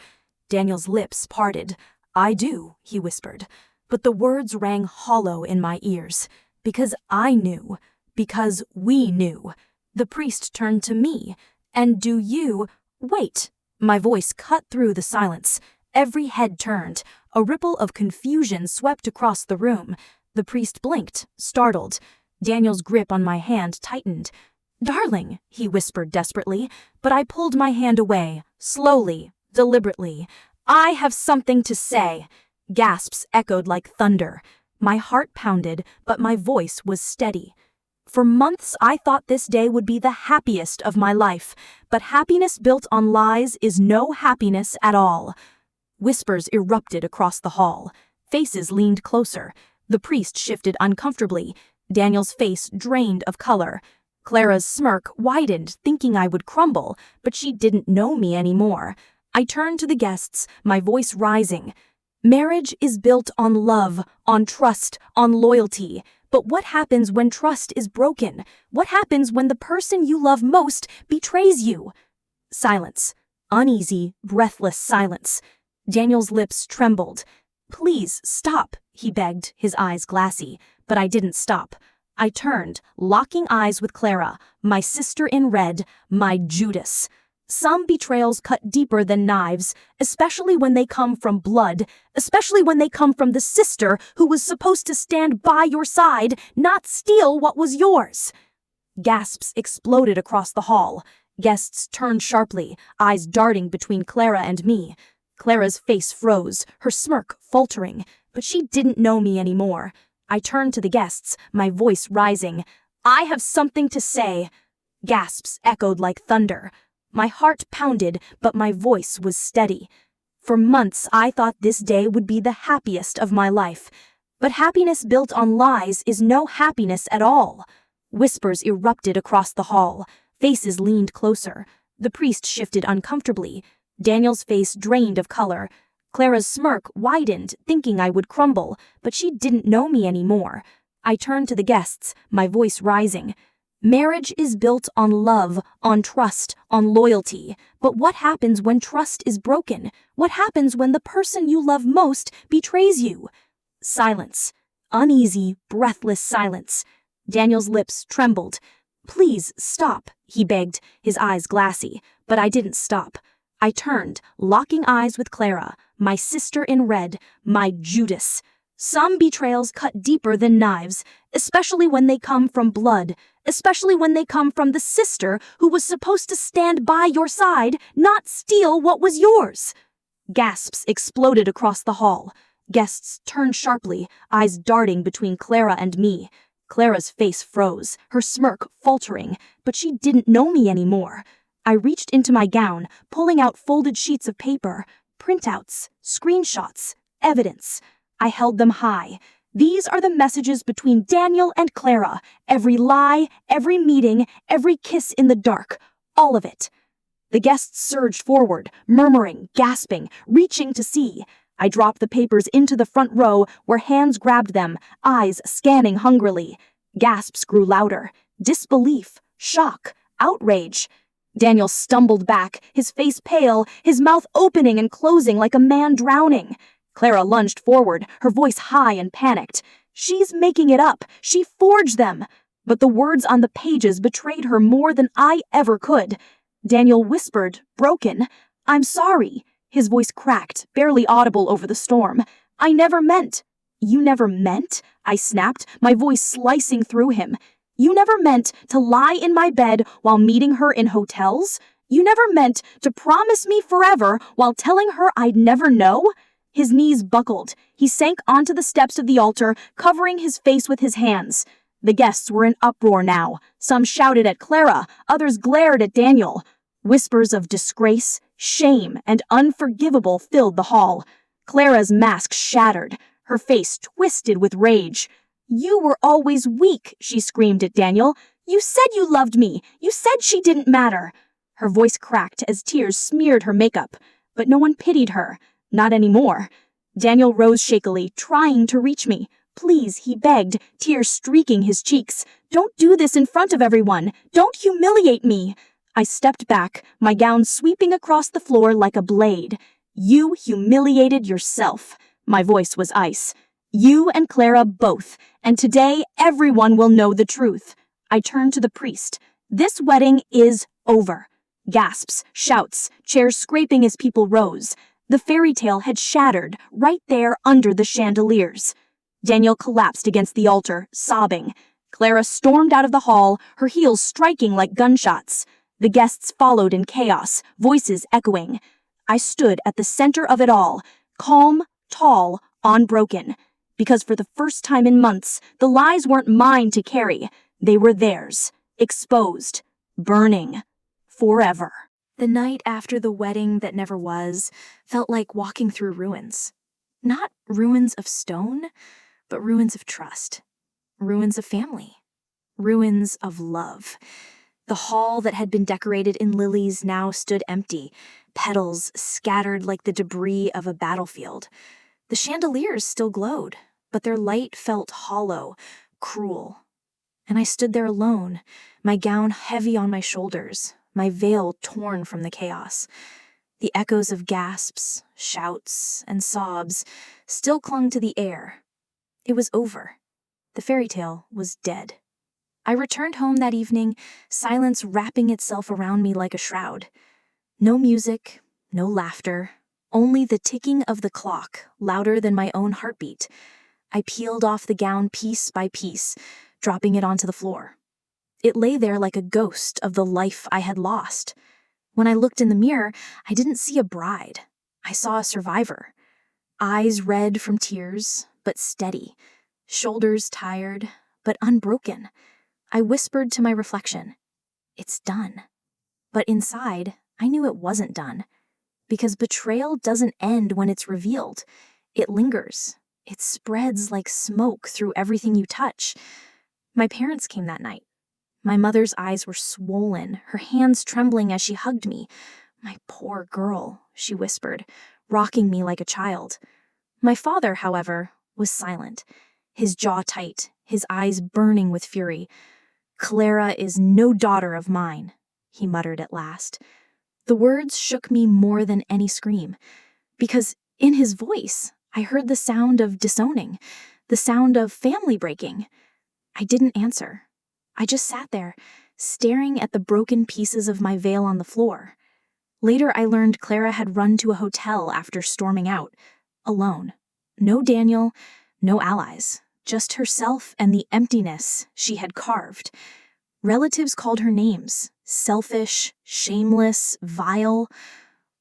Daniel's lips parted. "I do," he whispered. But the words rang hollow in my ears. Because I knew. Because we knew. The priest turned to me. "And do you—" "Wait." My voice cut through the silence. Every head turned. A ripple of confusion swept across the room. The priest blinked, startled. Daniel's grip on my hand tightened. "Darling," he whispered desperately, but I pulled my hand away, slowly, deliberately. "I have something to say." Gasps echoed like thunder. My heart pounded, but my voice was steady. For months I thought this day would be the happiest of my life, but happiness built on lies is no happiness at all. Whispers erupted across the hall. Faces leaned closer. The priest shifted uncomfortably. Daniel's face drained of color. Clara's smirk widened, thinking I would crumble, but she didn't know me anymore. I turned to the guests, my voice rising. Marriage is built on love, on trust, on loyalty. But what happens when trust is broken? What happens when the person you love most betrays you? Silence. Uneasy, breathless silence. Daniel's lips trembled. "Please, stop," he begged, his eyes glassy. But I didn't stop. I turned, locking eyes with Clara, my sister in red, my Judas. Some betrayals cut deeper than knives, especially when they come from blood, especially when they come from the sister who was supposed to stand by your side, not steal what was yours. Gasps exploded across the hall. Guests turned sharply, eyes darting between Clara and me. Clara's face froze, her smirk faltering, but she didn't know me anymore. I turned to the guests, my voice rising. "I have something to say." Gasps echoed like thunder. My heart pounded, but my voice was steady. For months I thought this day would be the happiest of my life. But happiness built on lies is no happiness at all. Whispers erupted across the hall. Faces leaned closer. The priest shifted uncomfortably. Daniel's face drained of color. Clara's smirk widened, thinking I would crumble, but she didn't know me anymore. I turned to the guests, my voice rising. Marriage is built on love, on trust, on loyalty. But what happens when trust is broken? What happens when the person you love most betrays you? Silence. Uneasy, breathless silence. Daniel's lips trembled. "Please, stop," he begged, his eyes glassy. But I didn't stop. I turned, locking eyes with Clara, my sister in red, my Judas. Some betrayals cut deeper than knives, especially when they come from blood, especially when they come from the sister who was supposed to stand by your side, not steal what was yours. Gasps exploded across the hall. Guests turned sharply, eyes darting between Clara and me. Clara's face froze, her smirk faltering, but she didn't know me anymore. I reached into my gown, pulling out folded sheets of paper, printouts, screenshots, evidence. I held them high. These are the messages between Daniel and Clara. Every lie, every meeting, every kiss in the dark. All of it. The guests surged forward, murmuring, gasping, reaching to see. I dropped the papers into the front row where hands grabbed them, eyes scanning hungrily. Gasps grew louder. Disbelief, shock, outrage. Daniel stumbled back, his face pale, his mouth opening and closing like a man drowning. Clara lunged forward, her voice high and panicked. She's making it up. She forged them. But the words on the pages betrayed her more than I ever could. Daniel whispered, broken, "I'm sorry." His voice cracked, barely audible over the storm. "I never meant." "You never meant?" I snapped, my voice slicing through him. "You never meant to lie in my bed while meeting her in hotels? You never meant to promise me forever while telling her I'd never know?" His knees buckled. He sank onto the steps of the altar, covering his face with his hands. The guests were in uproar now. Some shouted at Clara, others glared at Daniel. Whispers of disgrace, shame, and unforgivable filled the hall. Clara's mask shattered, her face twisted with rage. "You were always weak," she screamed at Daniel. "You said you loved me. You said she didn't matter." Her voice cracked as tears smeared her makeup, but no one pitied her. Not anymore. Daniel rose shakily, trying to reach me. "Please," he begged, tears streaking his cheeks. "Don't do this in front of everyone. Don't humiliate me." I stepped back, my gown sweeping across the floor like a blade. "You humiliated yourself." My voice was ice. "You and Clara both, and today everyone will know the truth." I turned to the priest. "This wedding is over." Gasps, shouts, chairs scraping as people rose. The fairy tale had shattered right there under the chandeliers. Daniel collapsed against the altar, sobbing. Clara stormed out of the hall, her heels striking like gunshots. The guests followed in chaos, voices echoing. I stood at the center of it all, calm, tall, unbroken. Because for the first time in months, the lies weren't mine to carry. They were theirs, exposed, burning, forever. The night after the wedding that never was felt like walking through ruins. Not ruins of stone, but ruins of trust. Ruins of family. Ruins of love. The hall that had been decorated in lilies now stood empty, petals scattered like the debris of a battlefield. The chandeliers still glowed, but their light felt hollow, cruel. And I stood there alone, my gown heavy on my shoulders, my veil torn from the chaos. The echoes of gasps, shouts, and sobs still clung to the air. It was over. The fairy tale was dead. I returned home that evening, silence wrapping itself around me like a shroud. No music, no laughter, only the ticking of the clock, louder than my own heartbeat. I peeled off the gown piece by piece, dropping it onto the floor. It lay there like a ghost of the life I had lost. When I looked in the mirror, I didn't see a bride. I saw a survivor. Eyes red from tears, but steady. Shoulders tired, but unbroken. I whispered to my reflection, "It's done." But inside, I knew it wasn't done. Because betrayal doesn't end when it's revealed. It lingers. It spreads like smoke through everything you touch. My parents came that night. My mother's eyes were swollen, her hands trembling as she hugged me. "My poor girl," she whispered, rocking me like a child. My father, however, was silent, his jaw tight, his eyes burning with fury. "Clara is no daughter of mine," he muttered at last. The words shook me more than any scream, because in his voice I heard the sound of disowning, the sound of family breaking. I didn't answer. I just sat there, staring at the broken pieces of my veil on the floor. Later I learned Clara had run to a hotel after storming out, alone. No Daniel, no allies, just herself and the emptiness she had carved. Relatives called her names, selfish, shameless, vile.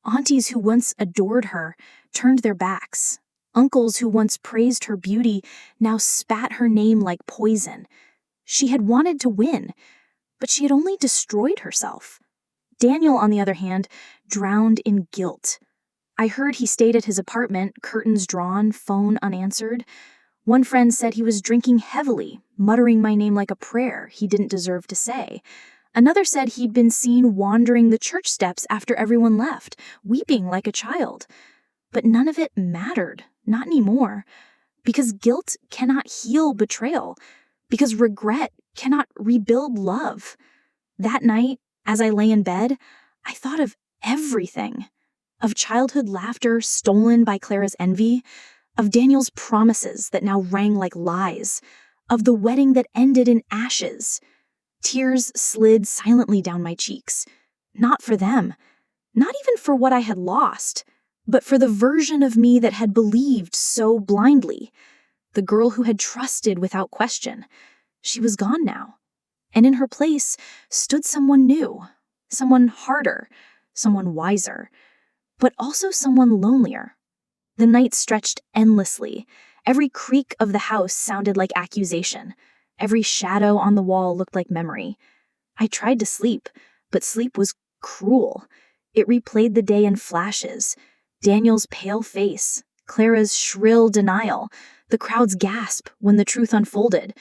Aunties who once adored her turned their backs. Uncles who once praised her beauty now spat her name like poison. She had wanted to win, but she had only destroyed herself. Daniel, on the other hand, drowned in guilt. I heard he stayed at his apartment, curtains drawn, phone unanswered. One friend said he was drinking heavily, muttering my name like a prayer he didn't deserve to say. Another said he'd been seen wandering the church steps after everyone left, weeping like a child. But none of it mattered, not anymore, because guilt cannot heal betrayal, because regret cannot rebuild love. That night, as I lay in bed, I thought of everything. Of childhood laughter stolen by Clara's envy, of Daniel's promises that now rang like lies, of the wedding that ended in ashes. Tears slid silently down my cheeks. Not for them, not even for what I had lost, but for the version of me that had believed so blindly. The girl who had trusted without question. She was gone now. And in her place stood someone new, someone harder, someone wiser, but also someone lonelier. The night stretched endlessly. Every creak of the house sounded like accusation. Every shadow on the wall looked like memory. I tried to sleep, but sleep was cruel. It replayed the day in flashes. Daniel's pale face, Clara's shrill denial, the crowd's gasp when the truth unfolded.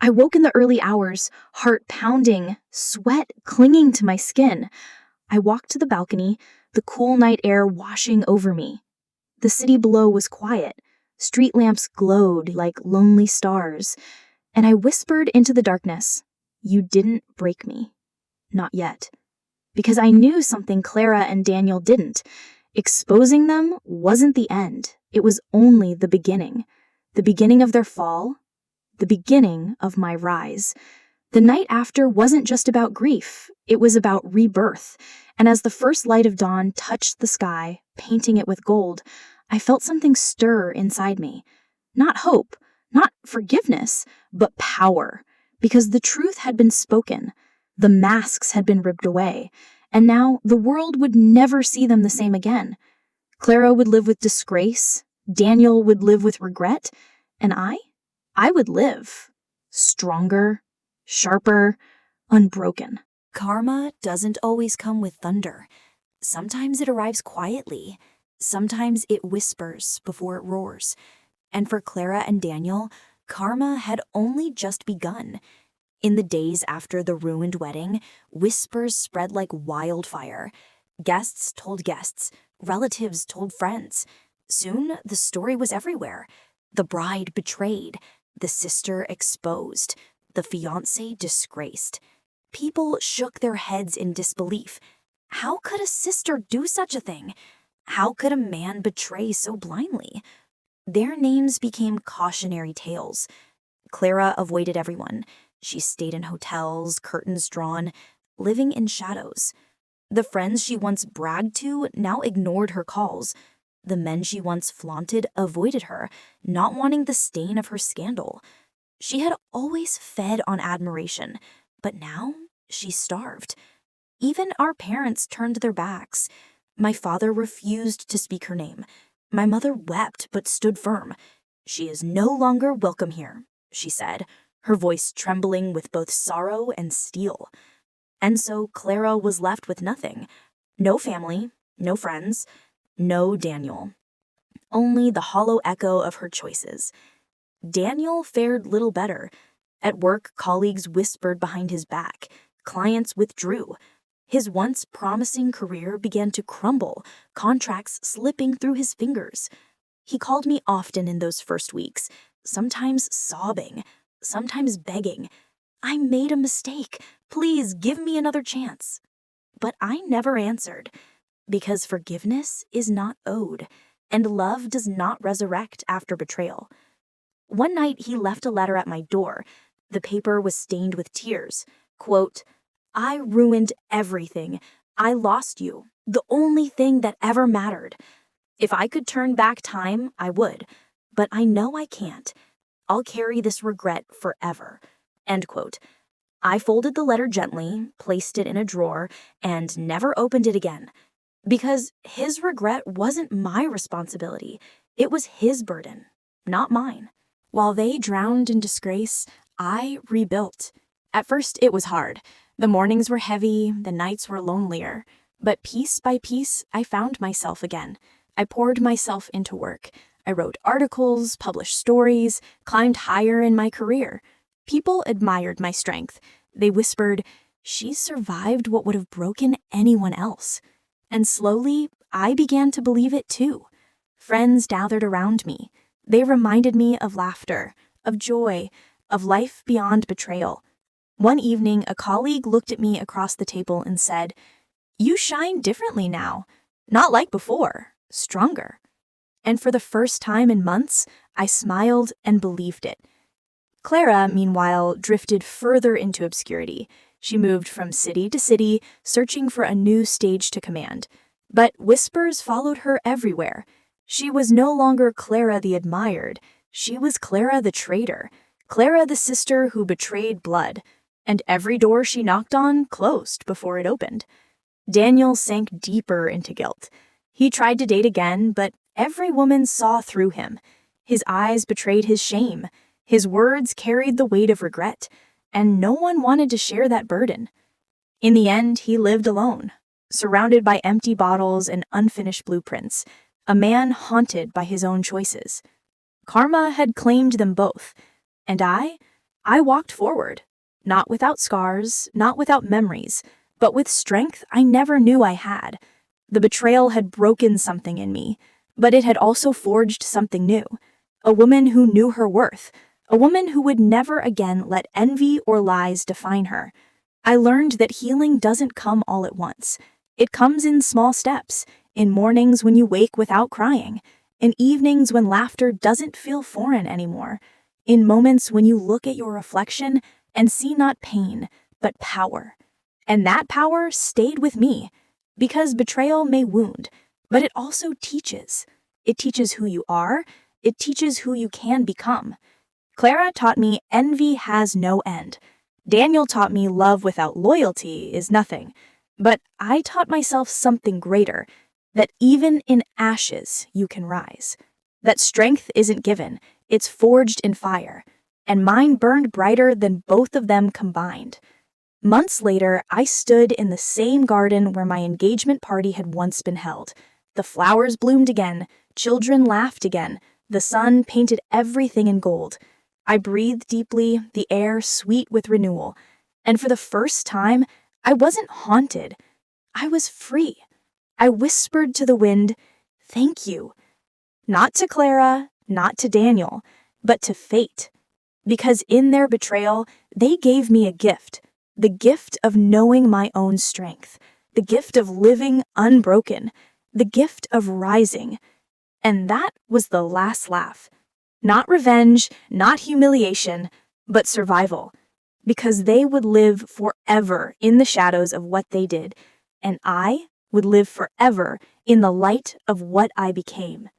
I woke in the early hours, heart pounding, sweat clinging to my skin. I walked to the balcony, the cool night air washing over me. The city below was quiet. Street lamps glowed like lonely stars. And I whispered into the darkness, "You didn't break me. Not yet." Because I knew something Clara and Daniel didn't. Exposing them wasn't the end. It was only the beginning. The beginning of their fall. The beginning of my rise. The night after wasn't just about grief. It was about rebirth. And as the first light of dawn touched the sky, painting it with gold, I felt something stir inside me. Not hope, not forgiveness, but power. Because the truth had been spoken. The masks had been ripped away. And now the world would never see them the same again. Clara would live with disgrace. Daniel would live with regret. And I would live. Stronger, sharper, unbroken. Karma doesn't always come with thunder. Sometimes it arrives quietly. Sometimes it whispers before it roars. And for Clara and Daniel, karma had only just begun. In the days after the ruined wedding, whispers spread like wildfire. Guests told guests, relatives told friends. Soon, the story was everywhere. The bride betrayed, the sister exposed, the fiancé disgraced. People shook their heads in disbelief. How could a sister do such a thing? How could a man betray so blindly? Their names became cautionary tales. Clara avoided everyone. She stayed in hotels, curtains drawn, living in shadows. The friends she once bragged to now ignored her calls. The men she once flaunted avoided her, not wanting the stain of her scandal. She had always fed on admiration, but now she starved. Even our parents turned their backs. My father refused to speak her name. My mother wept but stood firm. "She is no longer welcome here," she said, her voice trembling with both sorrow and steel. And so Clara was left with nothing. No family, no friends, no Daniel. Only the hollow echo of her choices. Daniel fared little better. At work, colleagues whispered behind his back. Clients withdrew. His once promising career began to crumble, contracts slipping through his fingers. He called me often in those first weeks, sometimes sobbing, sometimes begging. "I made a mistake. Please give me another chance." But I never answered, because forgiveness is not owed, and love does not resurrect after betrayal. One night he left a letter at my door. The paper was stained with tears. Quote, "I ruined everything. I lost you, the only thing that ever mattered. If I could turn back time, I would. But I know I can't. I'll carry this regret forever." End quote. I folded the letter gently, placed it in a drawer, and never opened it again. Because his regret wasn't my responsibility. It was his burden, not mine. While they drowned in disgrace, I rebuilt. At first, it was hard. The mornings were heavy, the nights were lonelier. But piece by piece, I found myself again. I poured myself into work. I wrote articles, published stories, climbed higher in my career. People admired my strength. They whispered, She survived what would have broken anyone else. And slowly, I began to believe it too. Friends gathered around me. They reminded me of laughter, of joy, of life beyond betrayal. One evening, a colleague looked at me across the table and said, "You shine differently now. Not like before, stronger." And for the first time in months, I smiled and believed it. Clara, meanwhile, drifted further into obscurity. She moved from city to city, searching for a new stage to command. But whispers followed her everywhere. She was no longer Clara the admired. She was Clara the traitor, Clara the sister who betrayed blood. And every door she knocked on closed before it opened. Daniel sank deeper into guilt. He tried to date again, but every woman saw through him. His eyes betrayed his shame. His words carried the weight of regret, and no one wanted to share that burden. In the end, he lived alone, surrounded by empty bottles and unfinished blueprints, a man haunted by his own choices. Karma had claimed them both, and I walked forward, not without scars, not without memories, but with strength I never knew I had. The betrayal had broken something in me, but it had also forged something new. A woman who knew her worth, a woman who would never again let envy or lies define her. I learned that healing doesn't come all at once. It comes in small steps, in mornings when you wake without crying, in evenings when laughter doesn't feel foreign anymore, in moments when you look at your reflection and see not pain, but power. And that power stayed with me, because betrayal may wound, but it also teaches. It teaches who you are. It teaches who you can become. Clara taught me envy has no end. Daniel taught me love without loyalty is nothing. But I taught myself something greater, that even in ashes you can rise. That strength isn't given, it's forged in fire. And mine burned brighter than both of them combined. Months later, I stood in the same garden where my engagement party had once been held. The flowers bloomed again, children laughed again, the sun painted everything in gold. I breathed deeply, the air sweet with renewal, and for the first time, I wasn't haunted. I was free. I whispered to the wind, "Thank you." Not to Clara, not to Daniel, but to fate. Because in their betrayal, they gave me a gift. The gift of knowing my own strength, the gift of living unbroken, the gift of rising. And that was the last laugh. Not revenge, not humiliation, but survival. Because they would live forever in the shadows of what they did, and I would live forever in the light of what I became.